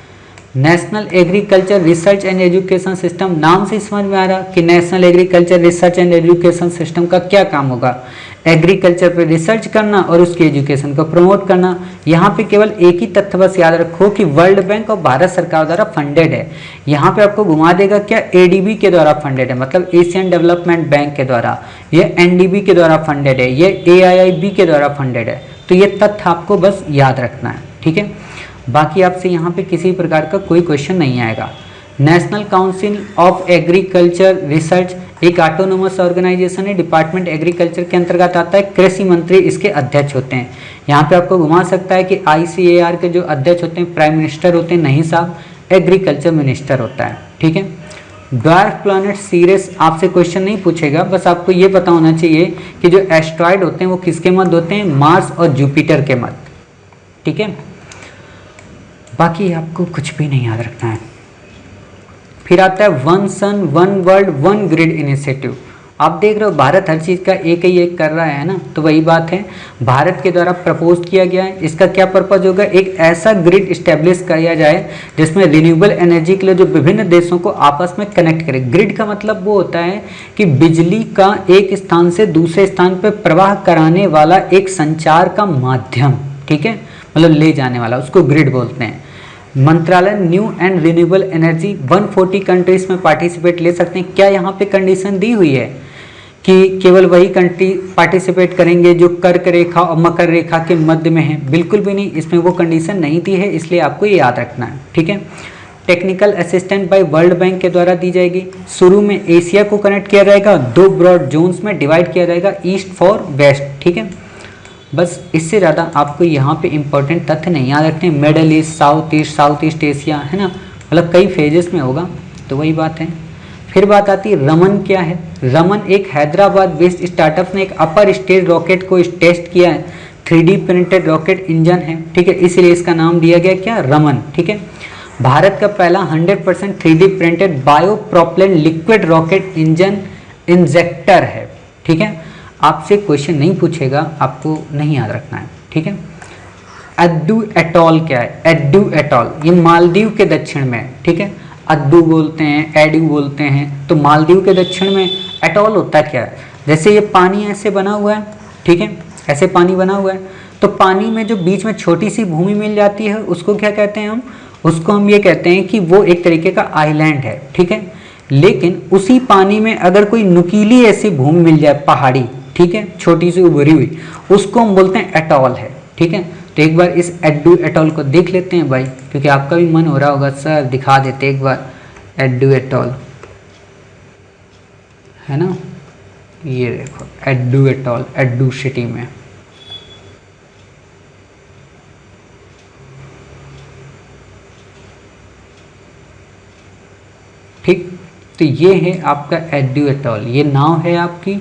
National agriculture research and education system, नाम से समझ में आ रहा कि national agriculture research and education system का क्या काम होगा, एग्रीकल्चर पे रिसर्च करना और उसकी एजुकेशन को प्रमोट करना। यहाँ पे केवल एक ही तथ्य बस याद रखो कि वर्ल्ड बैंक और भारत सरकार द्वारा फंडेड है। यहाँ पे आपको घुमा देगा क्या, एडीबी के द्वारा फंडेड है, मतलब एशियन डेवलपमेंट बैंक के द्वारा, ये एनडीबी के द्वारा फंडेड है, ये एआईआईबी के द्वारा फंडेड है। तो ये तथ्य आपको बस याद रखना है। ठीक है, बाकी आपसे यहाँ पे किसी प्रकार का कोई क्वेश्चन नहीं आएगा। National council of agriculture research एक ऑटोनोमस ऑर्गेनाइजेशन है, डिपार्टमेंट एग्रीकल्चर के अंतर्गत आता है, कृषि मंत्री इसके अध्यक्ष होते हैं। यहाँ पे आपको घुमा सकता है कि ICAR के जो अध्यक्ष होते हैं प्राइम मिनिस्टर होते हैं, नहीं साहब, एग्रीकल्चर मिनिस्टर होता है। ठीक है, ड्वार्फ प्लैनेट सीरियस आपसे क्वेश्चन नहीं पूछेगा, बस आपको ये पता होना चाहिए कि जो एस्ट्रॉयड होते हैं वो किसके मध्य होते हैं, मार्स और जुपिटर के मध्य। ठीक है, बाकी आपको कुछ भी नहीं याद रखना है। फिर आता है one sun one world one grid initiative. आप देख रहे हो भारत हर चीज़ का एक ही एक कर रहा है ना, तो वही बात है, भारत के द्वारा प्रपोज किया गया है। इसका क्या पर्पज होगा, एक ऐसा ग्रिड इस्टेब्लिश किया जाए जिसमें रिन्यूएबल एनर्जी के लिए जो विभिन्न देशों को आपस में कनेक्ट करे। ग्रिड का मतलब वो होता है कि बिजली का एक स्थान से दूसरे स्थान पर प्रवाह कराने वाला एक संचार का माध्यम। ठीक है, मतलब ले जाने वाला, उसको ग्रिड बोलते हैं। मंत्रालय new and renewable energy 140 countries में पार्टिसिपेट ले सकते हैं। क्या यहाँ पे कंडीशन दी हुई है कि केवल वही कंट्री पार्टिसिपेट करेंगे जो कर्क रेखा और मकर रेखा के मध्य में है? बिल्कुल भी नहीं, इसमें वो कंडीशन नहीं दी है, इसलिए आपको ये याद रखना है। ठीक है, technical assistant by world bank के द्वारा दी जाएगी। शुरू में एशिया को कनेक्ट किया जाएगा, 2 ब्रॉड जोन्स में डिवाइड किया जाएगा, ईस्ट फॉर वेस्ट। ठीक है, बस इससे ज़्यादा आपको यहाँ पे इंपॉर्टेंट तथ्य नहीं याद रखते। Middle east, south east Asia है ना, मतलब कई फेजेस में होगा, तो वही बात है। फिर बात आती है रमन क्या है। रमन एक हैदराबाद बेस्ड स्टार्टअप ने एक अपर स्टेज रॉकेट को टेस्ट किया है, 3D प्रिंटेड रॉकेट इंजन है। ठीक है, इसलिए इसका नाम दिया गया क्या, रमन। ठीक है, भारत का पहला 100% 3D printed bio propellant liquid rocket engine injector है। ठीक है, आपसे क्वेश्चन नहीं पूछेगा, आपको नहीं याद रखना है। ठीक है, अद्दू एटॉल क्या है, एड्डू एटॉल, ये मालदीव के दक्षिण में। ठीक है, अद्दू बोलते हैं, एडू बोलते हैं, तो मालदीव के दक्षिण में एटॉल होता क्या है, जैसे ये पानी ऐसे बना हुआ है। ठीक है, ऐसे पानी बना हुआ है, तो पानी में जो बीच में छोटी सी भूमि मिल जाती है उसको क्या कहते हैं, उसको हम ये कहते हैं कि वो एक तरीके का आइलैंड है। ठीक है, लेकिन उसी पानी में अगर कोई नुकीली ऐसी भूमि मिल जाए, पहाड़ी, ठीक है, छोटी सी उभरी हुई, उसको हम बोलते हैं एटॉल है। ठीक है, तो एक बार इस एड्डू एटॉल को देख लेते हैं भाई, क्योंकि आपका भी मन हो रहा होगा सर दिखा देते एक बार एड्डू एटॉल, है ना। ये देखो एड्डू एटॉल, एड्डू सिटी में। ठीक। तो ये है आपका एडू एटॉल, ये नाव है आपकी,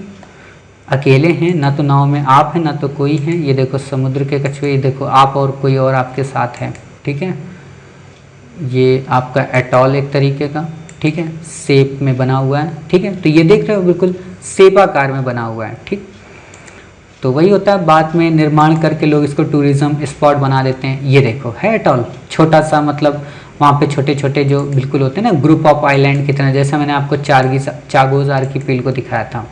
अकेले हैं ना, तो नाव में आप हैं ना तो कोई है। ये देखो समुद्र के कछुए, ये देखो आप और कोई और आपके साथ है, ठीक है। ये आपका एटॉल एक तरीके का, ठीक है, शेप में बना हुआ है, ठीक है। तो ये देख रहे हो बिल्कुल शेपाकार में बना हुआ है, ठीक। तो वही होता है, बाद में निर्माण करके लोग इसको टूरिज्म स्पॉट बना देते हैं। ये देखो है एटॉल, छोटा सा, मतलब वहाँ पे छोटे छोटे जो बिल्कुल होते हैं ना ग्रुप ऑफ आइलैंड की तरह, जैसे मैंने आपको चागोज आर्कीपील को दिखाया था,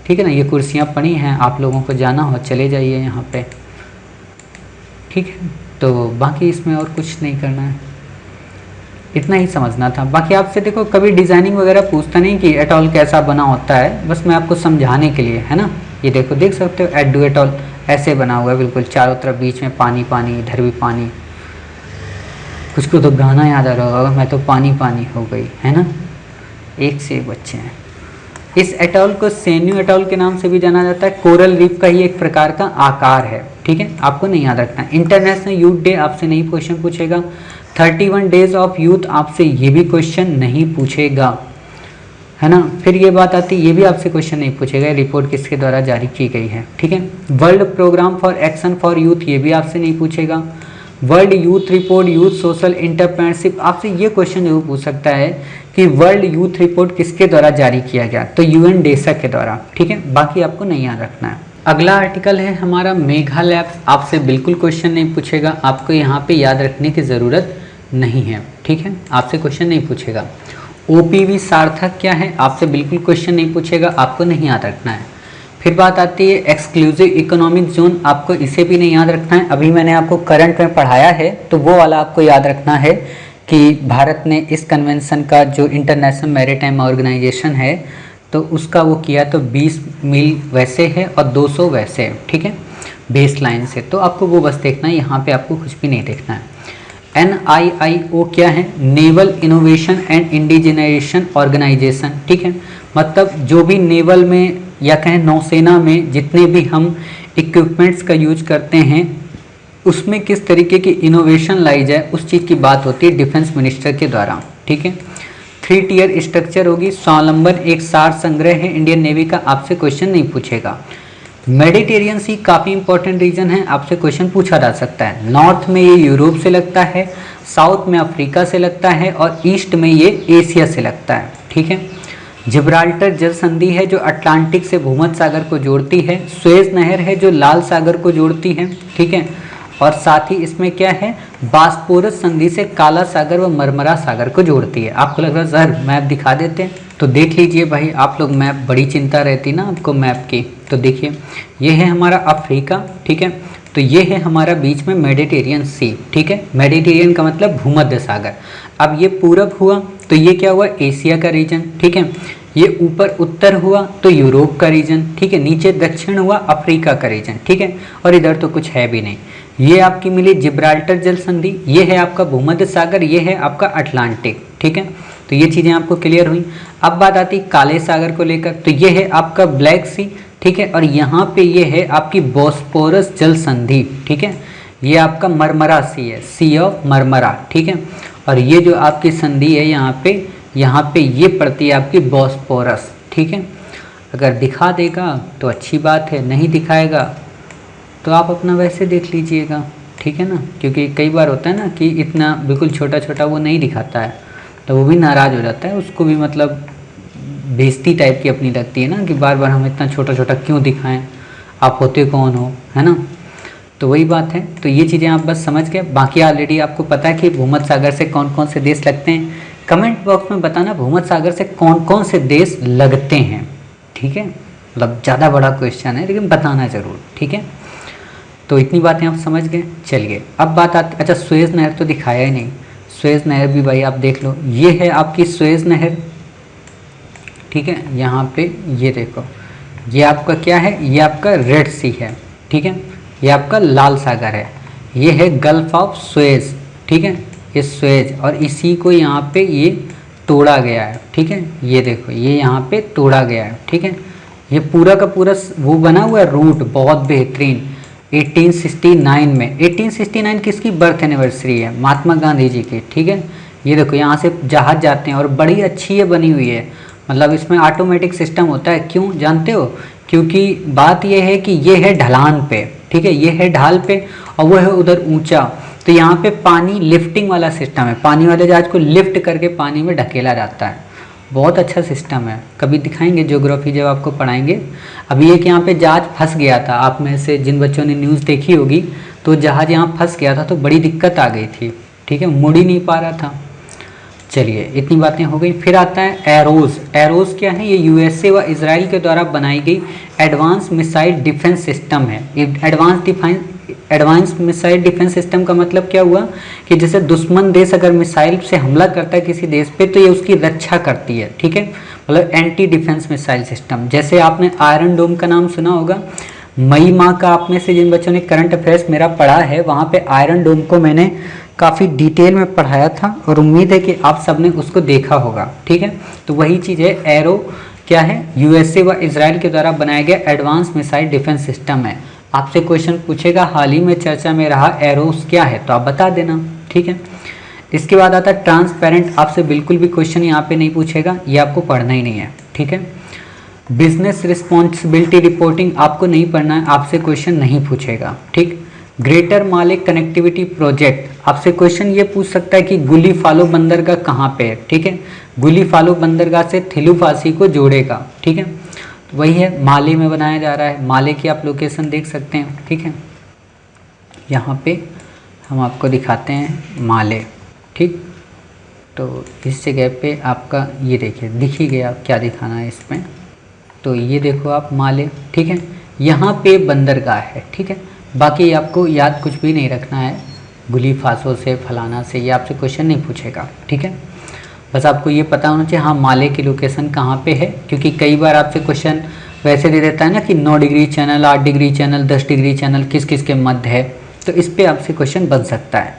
ठीक है ना। ये कुर्सियाँ पड़ी हैं, आप लोगों को जाना हो चले जाइए यहाँ पे, ठीक है। तो बाकी इसमें और कुछ नहीं करना है, इतना ही समझना था। बाकी आपसे देखो कभी डिज़ाइनिंग वगैरह पूछता नहीं कि एटॉल कैसा बना होता है, बस मैं आपको समझाने के लिए, है ना। ये देखो देख सकते हो एडू एटॉल ऐसे बना हुआ है, बिल्कुल चारों तरफ, बीच में पानी पानी, इधर भी पानी। कुछ को तो गाना याद आ रहा होगा, मैं तो पानी पानी हो गई, है ना। एक से एक बच्चे हैं। इस एटॉल को सेन्यू एटॉल के नाम से भी जाना जाता है, कोरल रीफ का ही एक प्रकार का आकार है, ठीक है। आपको नहीं याद रखना। इंटरनेशनल यूथ डे आपसे नहीं क्वेश्चन पूछेगा। 31 डेज ऑफ यूथ आपसे ये भी क्वेश्चन नहीं पूछेगा, है ना। फिर ये बात आती है, ये भी आपसे क्वेश्चन नहीं पूछेगा, रिपोर्ट किसके द्वारा जारी की गई है, ठीक है। World program for action for youth, ये भी आपसे नहीं पूछेगा। World youth report, youth social entrepreneurship, आपसे ये क्वेश्चन जरूर पूछ सकता है कि वर्ल्ड यूथ रिपोर्ट किसके द्वारा जारी किया गया, तो यूएन डेसा के द्वारा, ठीक है। बाकी आपको नहीं याद रखना है। अगला आर्टिकल है हमारा मेघा लैब्स, आपसे बिल्कुल क्वेश्चन नहीं पूछेगा, आपको यहाँ पे याद रखने की ज़रूरत नहीं है, ठीक है। आपसे क्वेश्चन नहीं पूछेगा। ओपीवी सार्थक क्या है, आपसे बिल्कुल क्वेश्चन नहीं पूछेगा, आपको नहीं याद रखना है। फिर बात आती है एक्सक्लूसिव इकोनॉमिक जोन, आपको इसे भी नहीं याद रखना है। अभी मैंने आपको करंट में पढ़ाया है, तो वो वाला आपको याद रखना है कि भारत ने इस कन्वेंशन का, जो इंटरनेशनल मैरीटाइम ऑर्गेनाइजेशन है, तो उसका वो किया, तो 20 मील वैसे है और 200 वैसे है, ठीक है, बेस लाइन से। तो आपको वो बस देखना है, यहाँ पे आपको कुछ भी नहीं देखना है। NIIO क्या है, naval innovation and indigenisation organisation, ठीक है। मतलब जो भी नेवल में या कहें नौसेना में जितने भी हम इक्विपमेंट्स का यूज करते हैं, उसमें किस तरीके की इनोवेशन लाई जाए, उस चीज़ की बात होती है डिफेंस मिनिस्टर के द्वारा, ठीक है। 3 टियर स्ट्रक्चर होगी। स्वावलंबन एक सार संग्रह है इंडियन नेवी का, आपसे क्वेश्चन नहीं पूछेगा। मेडिटेरियन सी काफ़ी इंपॉर्टेंट रीजन है, आपसे क्वेश्चन पूछा जा सकता है। नॉर्थ में ये यूरोप से लगता है, साउथ में अफ्रीका से लगता है और ईस्ट में ये एशिया से लगता है, ठीक है। जिब्राल्टर जल संधि है जो अटलांटिक से भूमध्य सागर को जोड़ती है। सुएज नहर है जो लाल सागर को जोड़ती है, ठीक है। और साथ ही इसमें क्या है, बास्पोरस संधि से काला सागर व मरमरा सागर को जोड़ती है। आपको लग रहा है सर मैप दिखा देते हैं, तो देख लीजिए भाई, आप लोग मैप, बड़ी चिंता रहती ना आपको मैप की। तो देखिए ये है हमारा अफ्रीका, ठीक है। तो ये है हमारा बीच में मेडिटेरियन सी, ठीक है। मेडिटेरियन का मतलब भूमध्य सागर। अब ये पूरब हुआ तो ये क्या हुआ, एशिया का रीजन, ठीक है। ये ऊपर उत्तर हुआ तो यूरोप का रीजन, ठीक है। नीचे दक्षिण हुआ अफ्रीका का रीजन, ठीक है। और इधर तो कुछ है भी नहीं। ये आपकी मिली जिब्राल्टर जल संधि, ये है आपका भूमध्य सागर, ये है आपका अटलांटिक, ठीक है। तो ये चीज़ें आपको क्लियर हुई। अब बात आती काले सागर को लेकर, तो ये है आपका ब्लैक सी, ठीक है। और यहाँ पे ये है आपकी बॉस्पोरस जल संधि, ठीक है। ये आपका मरमरा सी है, सी ऑफ मरमरा, ठीक है। और ये जो आपकी संधि है यहाँ पे ये पड़ती है आपकी बॉस्पोरस, ठीक है। अगर दिखा देगा तो अच्छी बात है, नहीं दिखाएगा तो आप अपना वैसे देख लीजिएगा, ठीक है ना। क्योंकि कई बार होता है ना कि इतना बिल्कुल छोटा छोटा वो नहीं दिखाता है, तो वो भी नाराज़ हो जाता है, उसको भी मतलब बेइज्जती टाइप की अपनी लगती है ना कि बार बार हम इतना छोटा छोटा क्यों दिखाएं, आप होते कौन हो, है ना। तो वही बात है। तो ये चीज़ें आप बस समझ गए। बाकी ऑलरेडी आपको पता है कि भूमध्य सागर से कौन कौन से देश लगते हैं। कमेंट बॉक्स में बताना भूमध्य सागर से कौन कौन से देश लगते हैं, ठीक है। मतलब ज़्यादा बड़ा क्वेश्चन है लेकिन बताना ज़रूर, ठीक है। तो इतनी बातें आप समझ गए। चलिए अब बात आती, अच्छा सुएज नहर तो दिखाया ही नहीं, सुएज नहर भी भाई आप देख लो। ये है आपकी सुएज नहर, ठीक है। यहाँ पे ये देखो, ये आपका क्या है, ये आपका रेड सी है, ठीक है। ये आपका लाल सागर है, ये है गल्फ ऑफ सुएज, ठीक है। ये सुएज, और इसी को यहाँ पे ये तोड़ा गया है, ठीक है। ये देखो ये यहाँ पे तोड़ा गया है, ठीक है। ये पूरा का पूरा वो बना हुआ है रूट, बहुत बेहतरीन। 1869 में, 1869 किसकी बर्थ एनिवर्सरी है, महात्मा गांधी जी की, ठीक है। ये देखो यहाँ से जहाज जाते हैं और बड़ी अच्छी ये बनी हुई है, मतलब इसमें ऑटोमेटिक सिस्टम होता है। क्यों जानते हो? क्योंकि बात ये है कि ये है ढलान पे, ठीक है, ये है ढाल पे और वो है उधर ऊंचा, तो यहाँ पे पानी लिफ्टिंग वाला सिस्टम है, पानी वाले जहाज को लिफ्ट करके पानी में ढकेला जाता है। बहुत अच्छा सिस्टम है, कभी दिखाएंगे ज्योग्राफी जब आपको पढ़ाएंगे। अभी एक यहाँ पे जहाज फंस गया था, आप में से जिन बच्चों ने न्यूज़ देखी होगी, तो जहाज यहाँ फंस गया था तो बड़ी दिक्कत आ गई थी, ठीक है, मुड़ ही नहीं पा रहा था। चलिए इतनी बातें हो गई। फिर आता है एरोज। एरोज क्या है? ये यूएसए व इजराइल के द्वारा बनाई गई एडवांस मिसाइल डिफेंस सिस्टम है। एडवांस मिसाइल डिफेंस सिस्टम का मतलब क्या हुआ कि जैसे दुश्मन देश अगर मिसाइल से हमला करता है किसी देश पे तो ये उसकी रक्षा करती है, ठीक है, मतलब एंटी डिफेंस मिसाइल सिस्टम। जैसे आपने आयरन डोम का नाम सुना होगा, मई माह का आप में से जिन बच्चों ने करंट अफेयर्स मेरा पढ़ा है, वहाँ पे आयरन डोम को मैंने काफ़ी डिटेल में पढ़ाया था और उम्मीद है कि आप सबने उसको देखा होगा, ठीक है। तो वही चीज़ है, एरो क्या है? यूएसए व इजराइल के द्वारा बनाया गया एडवांस मिसाइल डिफेंस सिस्टम है। आपसे क्वेश्चन पूछेगा हाल ही में चर्चा में रहा एरोस क्या है, तो आप बता देना, ठीक है। इसके बाद आता है ट्रांसपेरेंट। आपसे बिल्कुल भी क्वेश्चन यहाँ पे नहीं पूछेगा, ये आपको पढ़ना ही नहीं है, ठीक है। बिजनेस रिस्पॉन्सिबिलिटी रिपोर्टिंग आपको नहीं पढ़ना है, आपसे क्वेश्चन नहीं पूछेगा, ठीक। ग्रेटर माले कनेक्टिविटी प्रोजेक्ट, आपसे क्वेश्चन ये पूछ सकता है कि गुली फालो बंदरगाह कहाँ पे है, ठीक है, गुली फालो बंदरगाह से थिलुफासी को जोड़ेगा, ठीक है। तो वही है, माले में बनाया जा रहा है। माले की आप लोकेशन देख सकते हैं, ठीक है, यहाँ पे हम आपको दिखाते हैं माले, ठीक। तो इस जगह पे आपका ये देखिए, दिख ही गया क्या दिखाना है इसमें, तो ये देखो आप माले, ठीक है, यहाँ पे बंदरगाह है, ठीक है। बाकी आपको याद कुछ भी नहीं रखना है, गुली फासो से फलाना से, ये आपसे क्वेश्चन नहीं पूछेगा, ठीक है। बस आपको ये पता होना चाहिए हाँ माले की लोकेशन कहाँ पे है, क्योंकि कई बार आपसे क्वेश्चन वैसे दे देता है ना कि 9 degree channel, 8 degree channel, 10 degree channel किस किस के मध्य है, तो इस पर आपसे क्वेश्चन बन सकता है।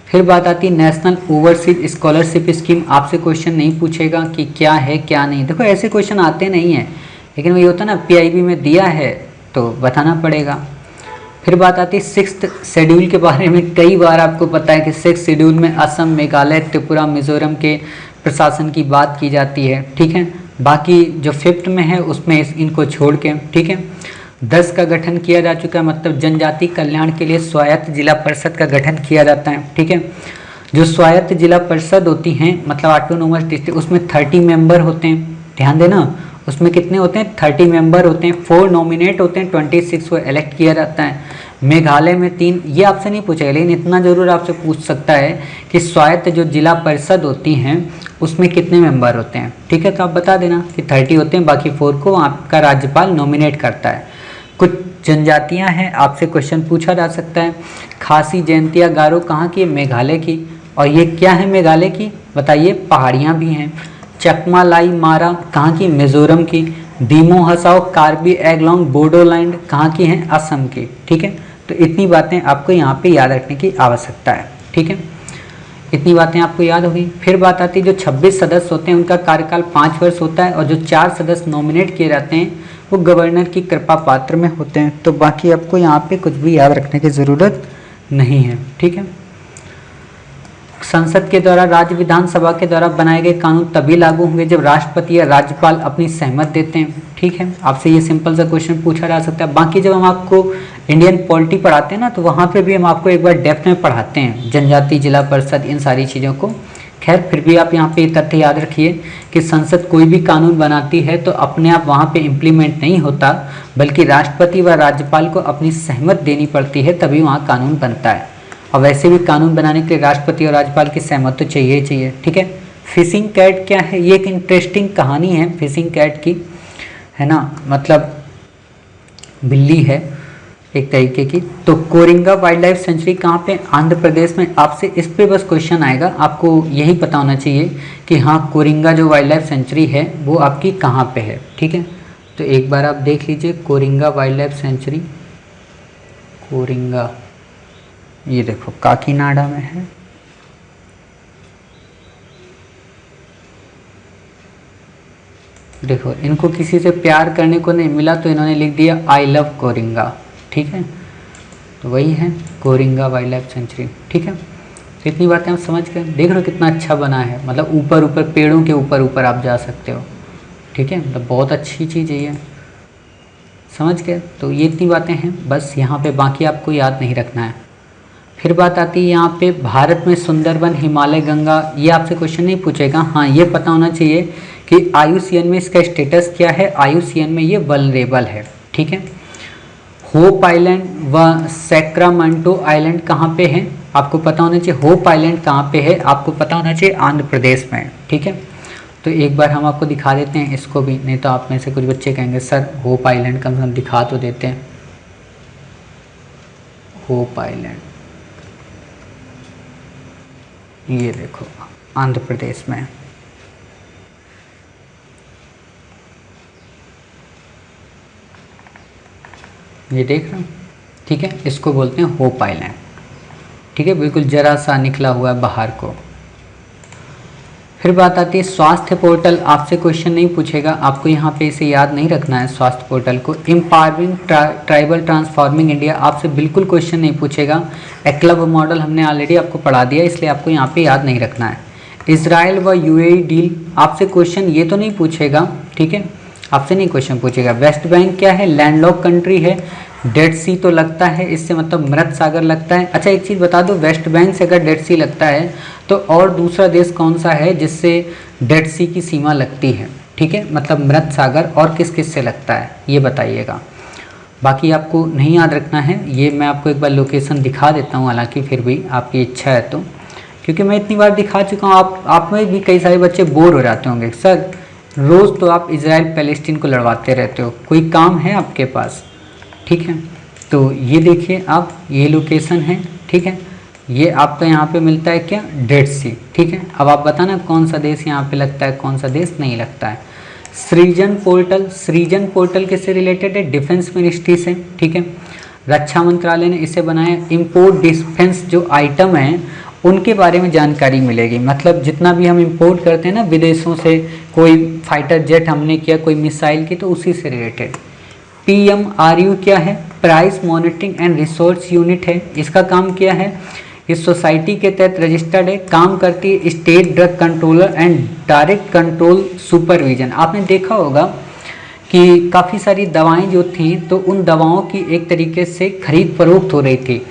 फिर बात आती है नेशनल ओवरसीज स्कॉलरशिप स्कीम। आपसे क्वेश्चन नहीं पूछेगा कि क्या है क्या नहीं, देखो ऐसे क्वेश्चन आते नहीं हैं, लेकिन वही होता है ना पीआईबी में दिया है तो बताना पड़ेगा। फिर बात आती है 6th शेड्यूल के बारे में। कई बार आपको पता है कि 6th शेड्यूल में असम, मेघालय, त्रिपुरा, मिजोरम के प्रशासन की बात की जाती है, ठीक है। बाकी जो 5th में है उसमें इनको छोड़ के, ठीक है। 10 का गठन किया जा चुका है, मतलब जनजाति कल्याण के लिए स्वायत्त जिला परिषद का गठन किया जाता है, ठीक है। जो स्वायत्त जिला परिषद होती हैं, मतलब ऑटोनोमस डिस्ट्रिक्ट, उसमें 30 मेंबर होते हैं, ध्यान देना, उसमें कितने होते हैं? 30 मेंबर होते हैं, 4 नॉमिनेट होते हैं, 26 को इलेक्ट किया जाता है। मेघालय में 3, ये आपसे नहीं पूछेगा, लेकिन इतना जरूर आपसे पूछ सकता है कि स्वायत्त जो जिला परिषद होती हैं उसमें कितने मेंबर होते हैं, ठीक है। तो आप बता देना कि 30 होते हैं, बाकी 4 को आपका राज्यपाल नॉमिनेट करता है। कुछ जनजातियां हैं, आपसे क्वेश्चन पूछा जा सकता है। खासी, जयंतिया, गारो कहाँ की है? मेघालय की। और ये क्या है मेघालय की? बताइए, पहाड़ियाँ भी हैं। चकमा, लाई, मारा कहाँ की? मिजोरम की। दीमो, हसाओ, कार्बी एंगलोंग, बोडोलैंड कहाँ की हैं? असम की, ठीक है। तो इतनी बातें आपको यहाँ पे याद रखने की आवश्यकता है, ठीक है। इतनी बातें आपको याद होगी। फिर बात आती है जो 26 सदस्य होते हैं उनका कार्यकाल 5 वर्ष होता है, और जो 4 सदस्य नॉमिनेट किए जाते हैं वो गवर्नर की कृपा पात्र में होते हैं। तो बाकी आपको यहाँ पे कुछ भी याद रखने की ज़रूरत नहीं है, ठीक है। संसद के द्वारा, राज्य विधानसभा के द्वारा बनाए गए कानून तभी लागू होंगे जब राष्ट्रपति या राज्यपाल अपनी सहमत देते हैं, ठीक है। आपसे ये सिंपल सा क्वेश्चन पूछा जा सकता है। बाकी जब हम आपको इंडियन पॉलिटी पढ़ाते हैं ना, तो वहाँ पे भी हम आपको एक बार डेप्थ में पढ़ाते हैं, जनजाति जिला परिषद, इन सारी चीज़ों को। खैर फिर भी आप यहाँ पे ये तथ्य याद रखिए कि संसद कोई भी कानून बनाती है तो अपने आप वहाँ पे इम्प्लीमेंट नहीं होता, बल्कि राष्ट्रपति व राज्यपाल को अपनी सहमत देनी पड़ती है, तभी वहाँ कानून बनता है। और वैसे भी कानून बनाने के लिए राष्ट्रपति और राज्यपाल की सहमत तो चाहिए ही चाहिए, ठीक है। फिशिंग कैट क्या है? ये एक इंटरेस्टिंग कहानी है फिशिंग कैट की, है ना, मतलब बिल्ली है एक तरीके की। तो कोरिंगा वाइल्ड लाइफ सेंचुरी कहाँ पे? आंध्र प्रदेश में। आपसे इस पे बस क्वेश्चन आएगा, आपको यही पता होना चाहिए कि हाँ कोरिंगा जो वाइल्ड लाइफ सेंचुरी है वो आपकी कहाँ पे है, ठीक है। तो एक बार आप देख लीजिए Coringa wild life sanctuary, Coringa, ये देखो काकीनाडा में है। देखो इनको किसी से प्यार करने को नहीं मिला तो इन्होंने लिख दिया आई लव कोरिंगा, ठीक है। तो वही है कोरिंगा वाइल्ड लाइफ सेंचुरी, ठीक है। तो इतनी बातें आप समझ गए। देख रहे हो कितना अच्छा बना है, मतलब ऊपर ऊपर पेड़ों के ऊपर ऊपर आप जा सकते हो, ठीक है, मतलब बहुत अच्छी चीज़ है ये, समझ गए। तो ये इतनी बातें हैं बस यहाँ पे, बाकी आपको याद नहीं रखना है। फिर बात आती है यहाँ पे भारत में सुंदरबन, हिमालय, गंगा, ये आपसे क्वेश्चन नहीं पूछेगा। हाँ, ये पता होना चाहिए कि IUCN में इसका स्टेटस क्या है। IUCN में ये वल्नरेबल है, ठीक है। होप आइलैंड व सैक्रामेंटो आइलैंड कहाँ पे है, आपको पता होना चाहिए। होप आइलैंड कहाँ पे है, आपको पता होना चाहिए आंध्र प्रदेश में, ठीक है। तो एक बार हम आपको दिखा देते हैं इसको भी, नहीं तो आप में से कुछ बच्चे कहेंगे सर होप आइलैंड कम से कम दिखा तो देते हैं। होप आइलैंड ये देखो आंध्र प्रदेश में, ये देख रहे हो, ठीक है, इसको बोलते हैं होप आइलैंड, ठीक है, बिल्कुल जरा सा निकला हुआ है बाहर को। फिर बात आती है स्वास्थ्य पोर्टल, आपसे क्वेश्चन नहीं पूछेगा, आपको यहाँ पे इसे याद नहीं रखना है स्वास्थ्य पोर्टल को। एम्पावरिंग ट्राइबल ट्रांसफॉर्मिंग इंडिया, आपसे बिल्कुल क्वेश्चन नहीं पूछेगा। एक्लब मॉडल हमने ऑलरेडी आपको पढ़ा दिया, इसलिए आपको यहाँ पे याद नहीं रखना है। इसराइल व UAE डील, आपसे क्वेश्चन ये तो नहीं पूछेगा, ठीक है, आपसे नहीं क्वेश्चन पूछेगा। वेस्ट बैंक क्या है, लैंडलॉक कंट्री है। डेड सी तो लगता है, इससे मतलब मृत सागर लगता है। अच्छा एक चीज़ बता दो, वेस्ट बैंक से अगर डेड सी लगता है तो और दूसरा देश कौन सा है जिससे डेड सी की सीमा लगती है, ठीक है, मतलब मृत सागर, और किस किस से लगता है ये बताइएगा। बाकी आपको नहीं याद रखना है, ये मैं आपको एक बार लोकेशन दिखा देता हूँ, हालांकि फिर भी आपकी इच्छा है तो, क्योंकि मैं इतनी बार दिखा चुका हूँ। आप में भी कई सारे बच्चे बोर हो जाते होंगे, सर रोज़ तो आप इजराइल पैलेस्टीन को लड़वाते रहते हो, कोई काम है आपके पास, ठीक है। तो ये देखिए आप, ये लोकेशन है, ठीक है, ये आपका यहाँ पे मिलता है क्या, डेड सी, ठीक है। अब आप बताना कौन सा देश यहाँ पे लगता है, कौन सा देश नहीं लगता है। सृजन पोर्टल, सृजन पोर्टल किससे रिलेटेड है, डिफेंस मिनिस्ट्री से, ठीक है, रक्षा मंत्रालय ने इसे बनाया। इम्पोर्ट डिफेंस जो आइटम हैं उनके बारे में जानकारी मिलेगी, मतलब जितना भी हम इंपोर्ट करते हैं ना विदेशों से, कोई फाइटर जेट हमने किया, कोई मिसाइल की, तो उसी से रिलेटेड। PMRU क्या है, price monitoring and resource unit है, इसका काम क्या है, इस सोसाइटी के तहत रजिस्टर्ड है, काम करती है state drug controller and direct control supervision. आपने देखा होगा कि काफ़ी सारी दवाएं जो थी तो उन दवाओं की एक तरीके से खरीद फरोख्त हो रही थी।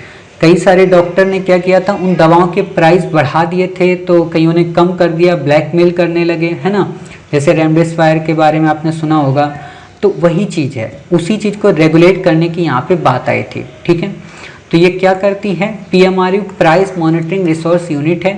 कई सारे डॉक्टर ने क्या किया था, उन दवाओं के प्राइस बढ़ा दिए थे, तो कईयों ने कम कर दिया, ब्लैकमेल करने लगे, है ना, जैसे रेमडेसिविर के बारे में आपने सुना होगा। तो वही चीज़ है, उसी चीज़ को रेगुलेट करने की यहाँ पे बात आई थी, ठीक है। तो ये क्या करती है, PMRU price monitoring resource unit है,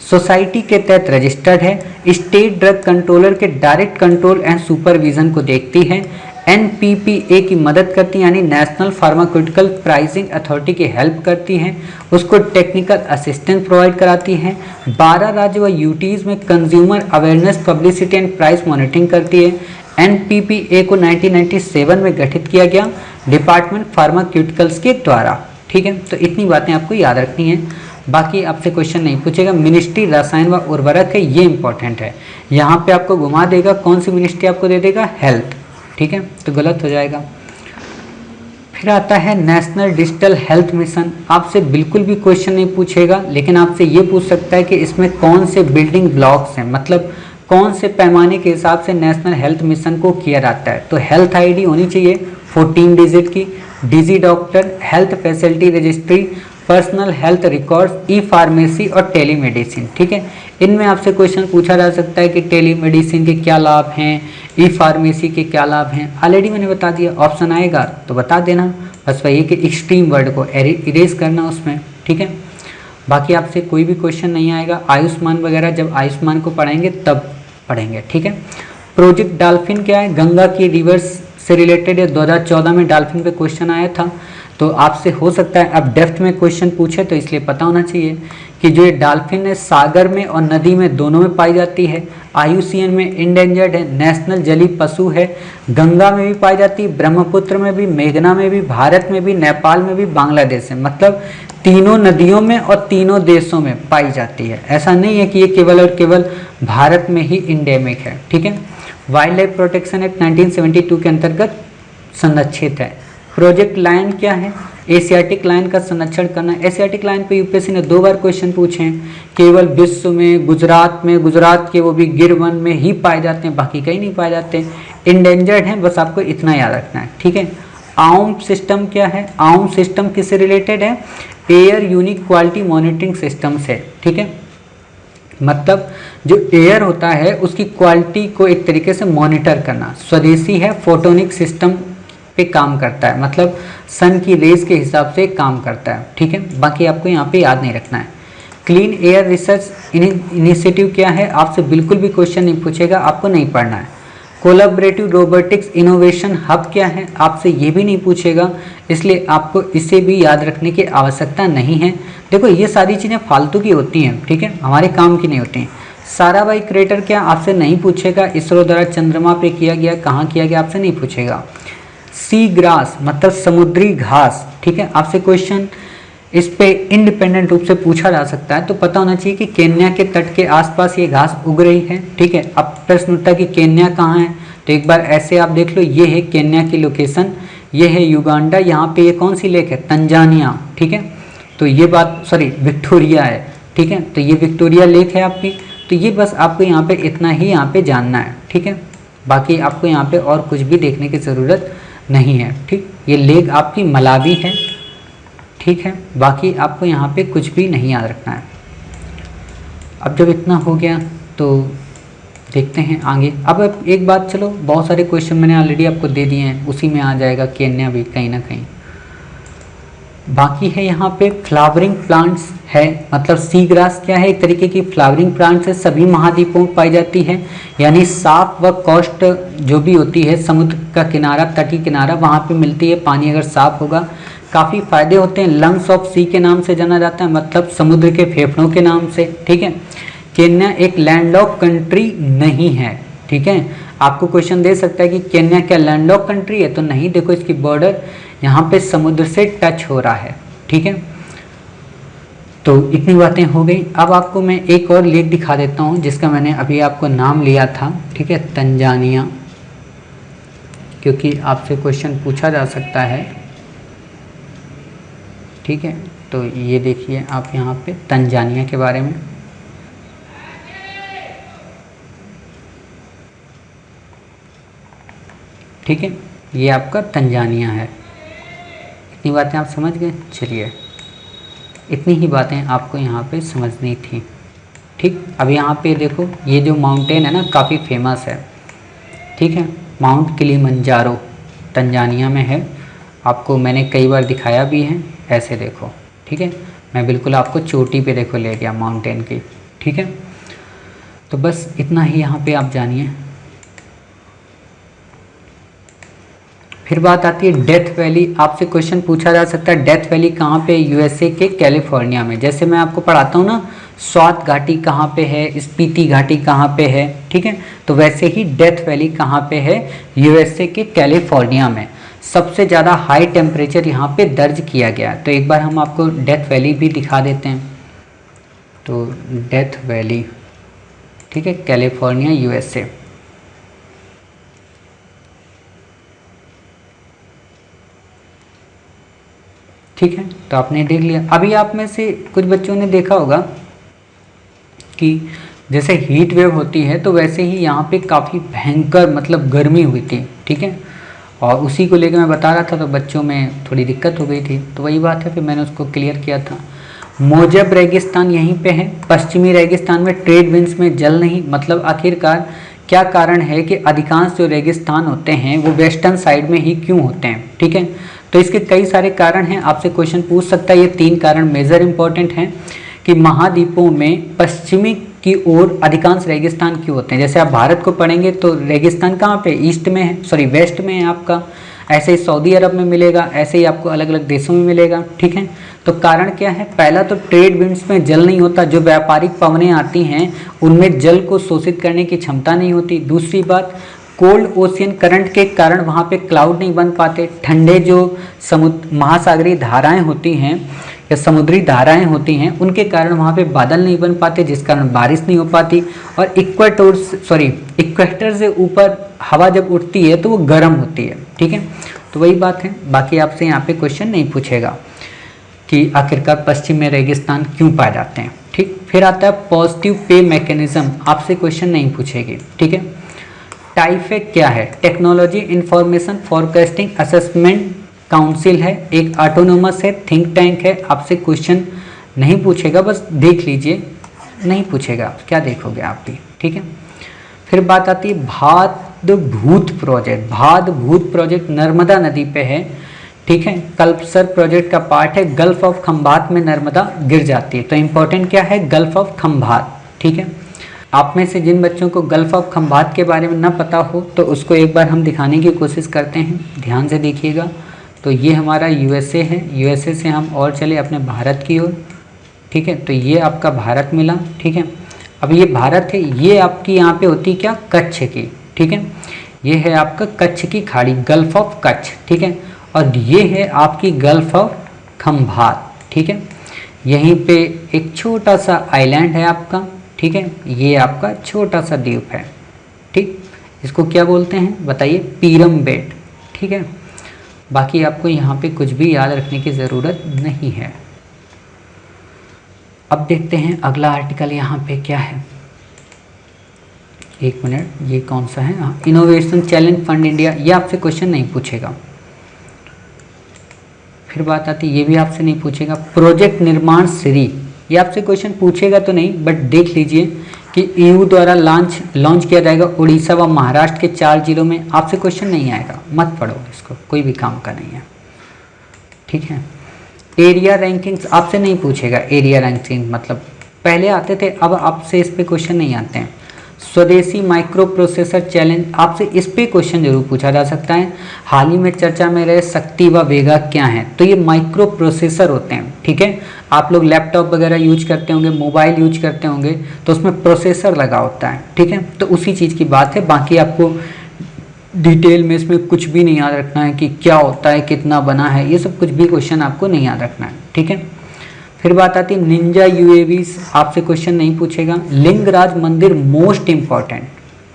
सोसाइटी के तहत रजिस्टर्ड है, स्टेट ड्रग कंट्रोलर के डायरेक्ट कंट्रोल एंड सुपरविजन को देखती है, NPPA की मदद करती है, यानी नेशनल फार्मास्यूटिकल प्राइसिंग अथॉरिटी की हेल्प करती है, उसको टेक्निकल असिस्टेंस प्रोवाइड कराती है। 12 राज्य व यूटीज में consumer awareness, publicity and price monitoring करती है। NPPA को 1997 में गठित किया गया डिपार्टमेंट फार्मास्यूटिकल्स के द्वारा, ठीक है। तो इतनी बातें आपको याद रखनी है, बाकी आपसे क्वेश्चन नहीं पूछेगा। मिनिस्ट्री रसायन व उर्वरक है, ये इंपॉर्टेंट है, यहाँ पे आपको घुमा देगा, कौन सी मिनिस्ट्री आपको दे देगा, हेल्थ, ठीक है, तो गलत हो जाएगा। फिर आता है नेशनल डिजिटल हेल्थ मिशन, आपसे बिल्कुल भी क्वेश्चन नहीं पूछेगा, लेकिन आपसे ये पूछ सकता है कि इसमें कौन से बिल्डिंग ब्लॉक्स हैं, मतलब कौन से पैमाने के हिसाब से नेशनल हेल्थ मिशन को किया जाता है। तो हेल्थ ID होनी चाहिए 14 डिजिट की, digi doctor, health facility registry, personal health records, e pharmacy और टेलीमेडिसिन, ठीक है। इनमें आपसे क्वेश्चन पूछा जा सकता है कि टेलीमेडिसिन के क्या लाभ हैं, ई-फार्मेसी के क्या लाभ हैं, ऑलरेडी मैंने बता दिया, ऑप्शन आएगा तो बता देना, बस वही कि एक्सट्रीम वर्ड को इरेज करना उसमें, ठीक है। बाकी आपसे कोई भी क्वेश्चन नहीं आएगा। आयुष्मान वगैरह जब आयुष्मान को पढ़ाएंगे तब पढ़ेंगे, ठीक है। प्रोजेक्ट डॉल्फिन क्या है, गंगा की रिवर्स से रिलेटेड है, 2014 में डॉल्फिन पे क्वेश्चन आया था, तो आपसे हो सकता है अब डेप्थ में क्वेश्चन पूछे, तो इसलिए पता होना चाहिए कि जो ये डॉल्फिन है सागर में और नदी में दोनों में पाई जाती है। IUCN में इंडेंजर्ड है, नेशनल जलीय पशु है, गंगा में भी पाई जाती है, ब्रह्मपुत्र में भी, मेघना में भी, भारत में भी, नेपाल में भी, बांग्लादेश में, मतलब तीनों नदियों में और तीनों देशों में पाई जाती है। ऐसा नहीं है कि ये केवल और केवल भारत में ही इंडेमिक है, ठीक है। वाइल्ड लाइफ प्रोटेक्शन एक्ट 1972 के अंतर्गत संरक्षित है। प्रोजेक्ट लायन क्या है, एशियाटिक लाइन का संरक्षण करना। एशियाटिक लाइन पे यूपीएससी ने 2 बार क्वेश्चन पूछे हैं। केवल विश्व में गुजरात के वो भी गिर वन में ही पाए जाते हैं, बाकी कहीं नहीं पाए जाते। इंडेंजर्ड हैं, बस आपको इतना याद रखना है, ठीक है। आउम सिस्टम क्या है? आउम सिस्टम किससे रिलेटेड है? Air unique quality monitoring system से, ठीक है। मतलब जो एयर होता है उसकी क्वालिटी को एक तरीके से मॉनिटर करना। स्वदेशी है, फोटोनिक सिस्टम पे काम करता है, मतलब सन की रेज के हिसाब से काम करता है, ठीक है। बाकी आपको यहाँ पे याद नहीं रखना है। क्लीन एयर रिसर्च इनिशिएटिव क्या है? आपसे बिल्कुल भी क्वेश्चन नहीं पूछेगा, आपको नहीं पढ़ना है। कोलैबोरेटिव रोबोटिक्स इनोवेशन हब क्या है? आपसे ये भी नहीं पूछेगा, इसलिए आपको इसे भी याद रखने की आवश्यकता नहीं है। देखो ये सारी चीज़ें फालतू की होती हैं, ठीक है, हमारे काम की नहीं होती हैं। साराभाई क्रेटर क्या? आपसे नहीं पूछेगा। इसरो द्वारा चंद्रमा पे किया गया, कहाँ किया गया, आपसे नहीं पूछेगा। सी ग्रास मतलब समुद्री घास, ठीक है, आपसे क्वेश्चन इस पे इंडिपेंडेंट रूप से पूछा जा सकता है, तो पता होना चाहिए कि केन्या के तट के आसपास ये घास उग रही है, ठीक है। अब प्रश्न उठता है कि केन्या कहाँ है, तो एक बार ऐसे आप देख लो, ये है केन्या की लोकेशन, ये है युगांडा, यहाँ पे ये कौन सी लेक है? तंजानिया, ठीक है। तो ये बात विक्टोरिया है, ठीक है, तो ये विक्टोरिया लेक है आपकी। तो ये बस आपको यहाँ पे इतना ही यहाँ पे जानना है, ठीक है। बाकी आपको यहाँ पे और कुछ भी देखने की ज़रूरत नहीं है, ठीक। ये लेक आपकी मलावी है, ठीक है। बाकी आपको यहाँ पे कुछ भी नहीं याद रखना है। अब जब इतना हो गया तो देखते हैं आगे। अब एक बात, चलो बहुत सारे क्वेश्चन मैंने ऑलरेडी आपको दे दिए हैं, उसी में आ जाएगा केन्या भी कहीं ना कहीं। बाकी है यहाँ पे फ्लावरिंग प्लांट्स है, मतलब सी ग्रास क्या है? एक तरीके की फ्लावरिंग प्लांट्स है, सभी महाद्वीपों में पाई जाती है। यानी साफ व कोस्ट जो भी होती है, समुद्र का किनारा, तटीय किनारा, वहाँ पे मिलती है। पानी अगर साफ होगा, काफ़ी फायदे होते हैं। लंग्स ऑफ सी के नाम से जाना जाता है, मतलब समुद्र के फेफड़ों के नाम से, ठीक है। केन्या एक लैंडलॉक कंट्री नहीं है, ठीक है। आपको क्वेश्चन दे सकता है कि केन्या क्या लैंडलॉक कंट्री है? तो नहीं, देखो इसकी बॉर्डर यहाँ पे समुद्र से टच हो रहा है, ठीक है। तो इतनी बातें हो गई। अब आपको मैं एक और लेक दिखा देता हूँ जिसका मैंने अभी आपको नाम लिया था, ठीक है, तंजानिया, क्योंकि आपसे क्वेश्चन पूछा जा सकता है, ठीक है। तो ये देखिए आप यहाँ पे तंजानिया के बारे में, ठीक है, ये आपका तंजानिया है। इतनी बातें आप समझ गए? चलिए, इतनी ही बातें आपको यहाँ पे समझनी थी, ठीक। अब यहाँ पे देखो, ये जो माउंटेन है ना, काफ़ी फेमस है, ठीक है, माउंट किलिमंजारो तंजानिया में है। आपको मैंने कई बार दिखाया भी है, ऐसे देखो, ठीक है। मैं बिल्कुल आपको चोटी पे देखो ले गया माउंटेन की, ठीक है। तो बस इतना ही यहाँ पे आप जानिए। फिर बात आती है डेथ वैली। आपसे क्वेश्चन पूछा जा सकता है डेथ वैली कहाँ पे? यूएसए के कैलिफोर्निया में। जैसे मैं आपको पढ़ाता हूँ ना, स्वात घाटी कहाँ पे है, स्पीति घाटी कहाँ पे है, ठीक है, तो वैसे ही डेथ वैली कहाँ पे है? यूएसए के कैलिफोर्निया में। सबसे ज़्यादा हाई टेम्परेचर यहाँ पे दर्ज किया गया। तो एक बार हम आपको डेथ वैली भी दिखा देते हैं। तो डेथ वैली, ठीक है, कैलिफोर्निया यूएसए। ठीक है, तो आपने देख लिया। अभी आप में से कुछ बच्चों ने देखा होगा कि जैसे हीट वेव होती है, तो वैसे ही यहाँ पे काफ़ी भयंकर मतलब गर्मी हुई थी, ठीक है, और उसी को लेकर मैं बता रहा था, तो बच्चों में थोड़ी दिक्कत हो गई थी। तो वही बात है, फिर मैंने उसको क्लियर किया था। मोजब रेगिस्तान यहीं पे है। पश्चिमी रेगिस्तान में ट्रेड विंड्स में जल नहीं, मतलब आखिरकार क्या कारण है कि अधिकांश जो रेगिस्तान होते हैं वो वेस्टर्न साइड में ही क्यों होते हैं, ठीक है। तो इसके कई सारे कारण हैं, आपसे क्वेश्चन पूछ सकता है। ये 3 कारण मेजर इंपॉर्टेंट हैं कि महाद्वीपों में पश्चिमी की ओर अधिकांश रेगिस्तान क्यों होते हैं। जैसे आप भारत को पढ़ेंगे तो रेगिस्तान कहाँ पे? ईस्ट में है, सॉरी वेस्ट में है आपका। ऐसे ही सऊदी अरब में मिलेगा, ऐसे ही आपको अलग अलग देशों में मिलेगा, ठीक है। तो कारण क्या है? पहला तो ट्रेड विंड्स में जल नहीं होता, जो व्यापारिक पवनें आती हैं उनमें जल को शोषित करने की क्षमता नहीं होती। दूसरी बात, कोल्ड ओशियन करंट के कारण वहाँ पे क्लाउड नहीं बन पाते। ठंडे जो महासागरीय धाराएं होती हैं या समुद्री धाराएं होती हैं, उनके कारण वहाँ पे बादल नहीं बन पाते, जिस कारण बारिश नहीं हो पाती। और इक्वेटर से ऊपर हवा जब उठती है तो वो गर्म होती है, ठीक है। तो वही बात है, बाकी आपसे यहाँ पे क्वेश्चन नहीं पूछेगा कि आखिरकार पश्चिम में रेगिस्तान क्यों पाए जाते हैं। ठीक, फिर आता है पॉजिटिव पे मैकेनिज्म, आपसे क्वेश्चन नहीं पूछेगी। ठीक है, टाइफेक क्या है? Technology information forecasting assessment council है, एक ऑटोनोमस है, थिंक टैंक है, आपसे क्वेश्चन नहीं पूछेगा, बस देख लीजिए, नहीं पूछेगा, क्या देखोगे आप भी। ठीक है, फिर बात आती है भादभूत प्रोजेक्ट। भादभूत प्रोजेक्ट नर्मदा नदी पे है। ठीक है, कल्पसर प्रोजेक्ट का पार्ट है, गल्फ ऑफ खंभात में नर्मदा गिर जाती है, तो इंपॉर्टेंट क्या है? Gulf of Khambhat. ठीक है, आप में से जिन बच्चों को गल्फ ऑफ खंभात के बारे में ना पता हो तो उसको एक बार हम दिखाने की कोशिश करते हैं, ध्यान से देखिएगा। तो ये हमारा यूएसए है, यूएसए से हम और चले अपने भारत की ओर। ठीक है, तो ये आपका भारत मिला। ठीक है, अब ये भारत है, ये आपकी यहाँ पे होती क्या? कच्छ की। ठीक है, ये है आपका कच्छ की खाड़ी, गल्फ ऑफ कच्छ। ठीक है, और ये है आपकी गल्फ ऑफ खंभात। ठीक है, यहीं पे एक छोटा सा आइलैंड है आपका। ठीक है, ये आपका छोटा सा द्वीप है। ठीक, इसको क्या बोलते हैं बताइए? पीरम बेट। ठीक है, बाकी आपको यहाँ पे कुछ भी याद रखने की ज़रूरत नहीं है। अब देखते हैं अगला आर्टिकल यहाँ पे क्या है। एक मिनट, ये कौन सा है? हाँ, इनोवेशन चैलेंज फंड इंडिया, ये आपसे क्वेश्चन नहीं पूछेगा। फिर बात आती है, ये भी आपसे नहीं पूछेगा। प्रोजेक्ट निर्माण श्री, ये आपसे क्वेश्चन पूछेगा तो नहीं, बट देख लीजिए कि ईयू द्वारा लॉन्च किया जाएगा उड़ीसा व महाराष्ट्र के 4 जिलों में। आपसे क्वेश्चन नहीं आएगा, मत पढ़ो इसको, कोई भी काम का नहीं है। ठीक है, एरिया रैंकिंग्स आपसे नहीं पूछेगा। एरिया रैंकिंग मतलब पहले आते थे, अब आपसे इस पे क्वेश्चन नहीं आते हैं। स्वदेशी माइक्रो प्रोसेसर चैलेंज, आपसे इस पे क्वेश्चन जरूर पूछा जा सकता है। हाल ही में चर्चा में रहे शक्ति व वेगा क्या है? तो ये माइक्रो प्रोसेसर होते हैं। ठीक है, आप लोग लैपटॉप वगैरह यूज करते होंगे, मोबाइल यूज करते होंगे, तो उसमें प्रोसेसर लगा होता है। ठीक है, तो उसी चीज़ की बात है। बाकी आपको डिटेल में इसमें कुछ भी नहीं याद रखना है कि क्या होता है, कितना बना है, ये सब कुछ भी क्वेश्चन आपको नहीं याद रखना है। ठीक है, फिर बात आती है निंजा यूएवीज, आपसे क्वेश्चन नहीं पूछेगा। लिंगराज मंदिर मोस्ट इम्पॉर्टेंट,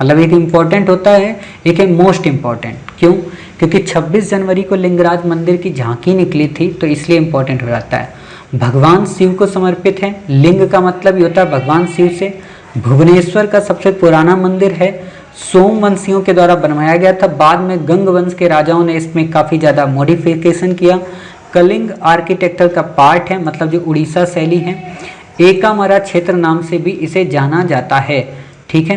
मतलब एक इम्पॉर्टेंट होता है, एक है मोस्ट इम्पॉर्टेंट। क्यों? क्योंकि 26 जनवरी को लिंगराज मंदिर की झांकी निकली थी, तो इसलिए इम्पॉर्टेंट हो जाता है। भगवान शिव को समर्पित है। लिंग का मतलब ये होता है भगवान शिव से। भुवनेश्वर का सबसे पुराना मंदिर है, सोमवंशियों के द्वारा बनवाया गया था, बाद में गंग वंश के राजाओं ने इसमें काफ़ी ज़्यादा मॉडिफिकेशन किया। कलिंग आर्किटेक्चर का पार्ट है, मतलब जो उड़ीसा शैली है। एकामरा क्षेत्र नाम से भी इसे जाना जाता है। ठीक है,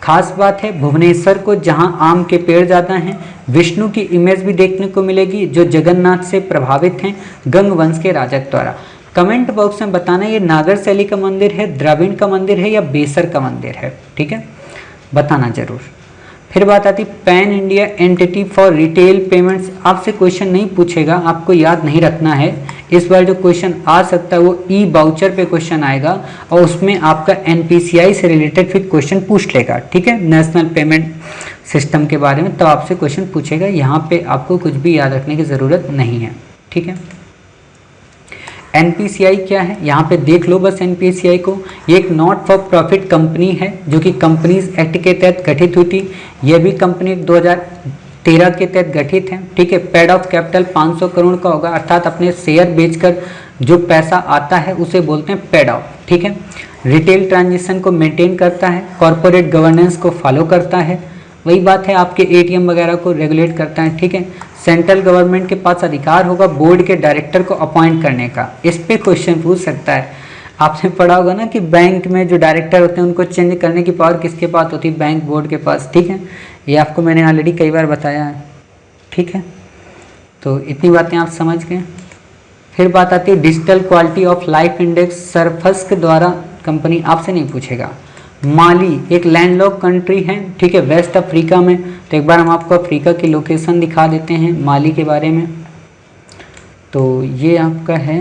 खास बात है भुवनेश्वर को जहां आम के पेड़ ज़्यादा हैं। विष्णु की इमेज भी देखने को मिलेगी जो जगन्नाथ से प्रभावित हैं गंग वंश के राजा द्वारा। कमेंट बॉक्स में बताना ये नागर शैली का मंदिर है, द्रविड़ का मंदिर है या बेसर का मंदिर है। ठीक है, बताना जरूर। फिर बात आती pan India entity for retail payments, आपसे क्वेश्चन नहीं पूछेगा, आपको याद नहीं रखना है। इस बार जो क्वेश्चन आ सकता है वो ई बाउचर पे क्वेश्चन आएगा और उसमें आपका एनपीसीआई से रिलेटेड फिर क्वेश्चन पूछ लेगा। ठीक है, नेशनल पेमेंट सिस्टम के बारे में, तो आपसे क्वेश्चन पूछेगा। यहाँ पे आपको कुछ भी याद रखने की ज़रूरत नहीं है। ठीक है, एनपीसीआई क्या है यहाँ पे देख लो बस। एनपीसीआई को, ये एक नॉट फॉर प्रॉफिट कंपनी है जो कि कंपनीज एक्ट के तहत गठित हुई थी। यह भी कंपनी 2013 के तहत गठित है। ठीक है, पेड ऑफ कैपिटल 500 करोड़ का होगा, अर्थात अपने शेयर बेचकर जो पैसा आता है उसे बोलते हैं पेड ऑफ। ठीक है, रिटेल ट्रांजेक्शन को मेंटेन करता है, कॉरपोरेट गवर्नेंस को फॉलो करता है, वही बात है आपके एटीएम वगैरह को रेगुलेट करता है। ठीक है, सेंट्रल गवर्नमेंट के पास अधिकार होगा बोर्ड के डायरेक्टर को अपॉइंट करने का। इस पे क्वेश्चन पूछ सकता है। आपने पढ़ा होगा ना कि बैंक में जो डायरेक्टर होते हैं उनको चेंज करने की पावर किसके पास होती है? बैंक बोर्ड के पास। ठीक है, ये आपको मैंने ऑलरेडी कई बार बताया है। ठीक है, तो इतनी बातें आप समझ गए। फिर बात आती है digital quality of life index, surface के द्वारा कंपनी, आपसे नहीं पूछेगा। माली एक लैंडलॉक कंट्री है। ठीक है, वेस्ट अफ्रीका में। तो एक बार हम आपको अफ्रीका की लोकेशन दिखा देते हैं माली के बारे में। तो ये आपका है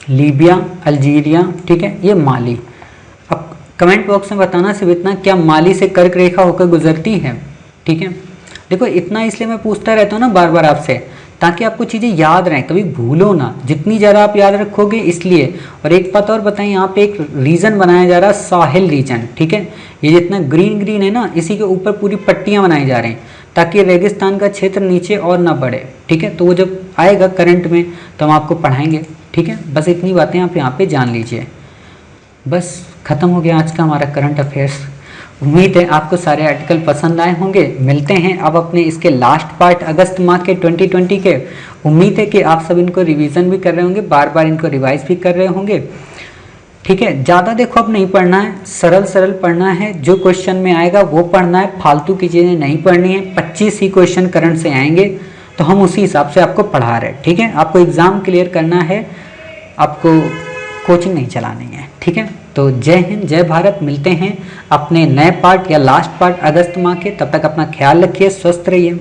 लीबिया, अल्जीरिया। ठीक है, ये माली। अब कमेंट बॉक्स में बताना सिर्फ इतना, क्या माली से कर्क रेखा होकर गुजरती है? ठीक है, देखो इतना इसलिए मैं पूछता रहता हूँ ना बार बार आपसे, ताकि आपको चीज़ें याद रहें, कभी भूलो ना। जितनी ज़्यादा आप याद रखोगे इसलिए। और एक बात और बताएं, यहाँ पे एक रीजन बनाया जा रहा है साहिल रीजन। ठीक है, ये जितना ग्रीन ग्रीन है ना, इसी के ऊपर पूरी पट्टियाँ बनाई जा रही हैं। ताकि रेगिस्तान का क्षेत्र नीचे और ना बढ़े। ठीक है, तो वो जब आएगा करंट में तो हम आपको पढ़ाएंगे। ठीक है, बस इतनी बातें आप यहाँ पे जान लीजिए। बस ख़त्म हो गया आज का हमारा करंट अफेयर्स। उम्मीद है आपको सारे आर्टिकल पसंद आए होंगे। मिलते हैं अब अपने इसके लास्ट पार्ट अगस्त माह के 2020 के। उम्मीद है कि आप सब इनको रिवीजन भी कर रहे होंगे, बार बार इनको रिवाइज भी कर रहे होंगे। ठीक है, ज़्यादा देखो अब नहीं पढ़ना है, सरल सरल पढ़ना है, जो क्वेश्चन में आएगा वो पढ़ना है, फालतू की चीज़ें नहीं पढ़नी है। 25 ही क्वेश्चन करंट से आएंगे तो हम उसी हिसाब से आपको पढ़ा रहे हैं। ठीक है, आपको एग्ज़ाम क्लियर करना है, आपको कोचिंग नहीं चलानी है। ठीक है, तो जय हिंद जय भारत। मिलते हैं अपने नए पार्ट या लास्ट पार्ट अगस्त माह के। तब तक अपना ख्याल रखिए, स्वस्थ रहिए।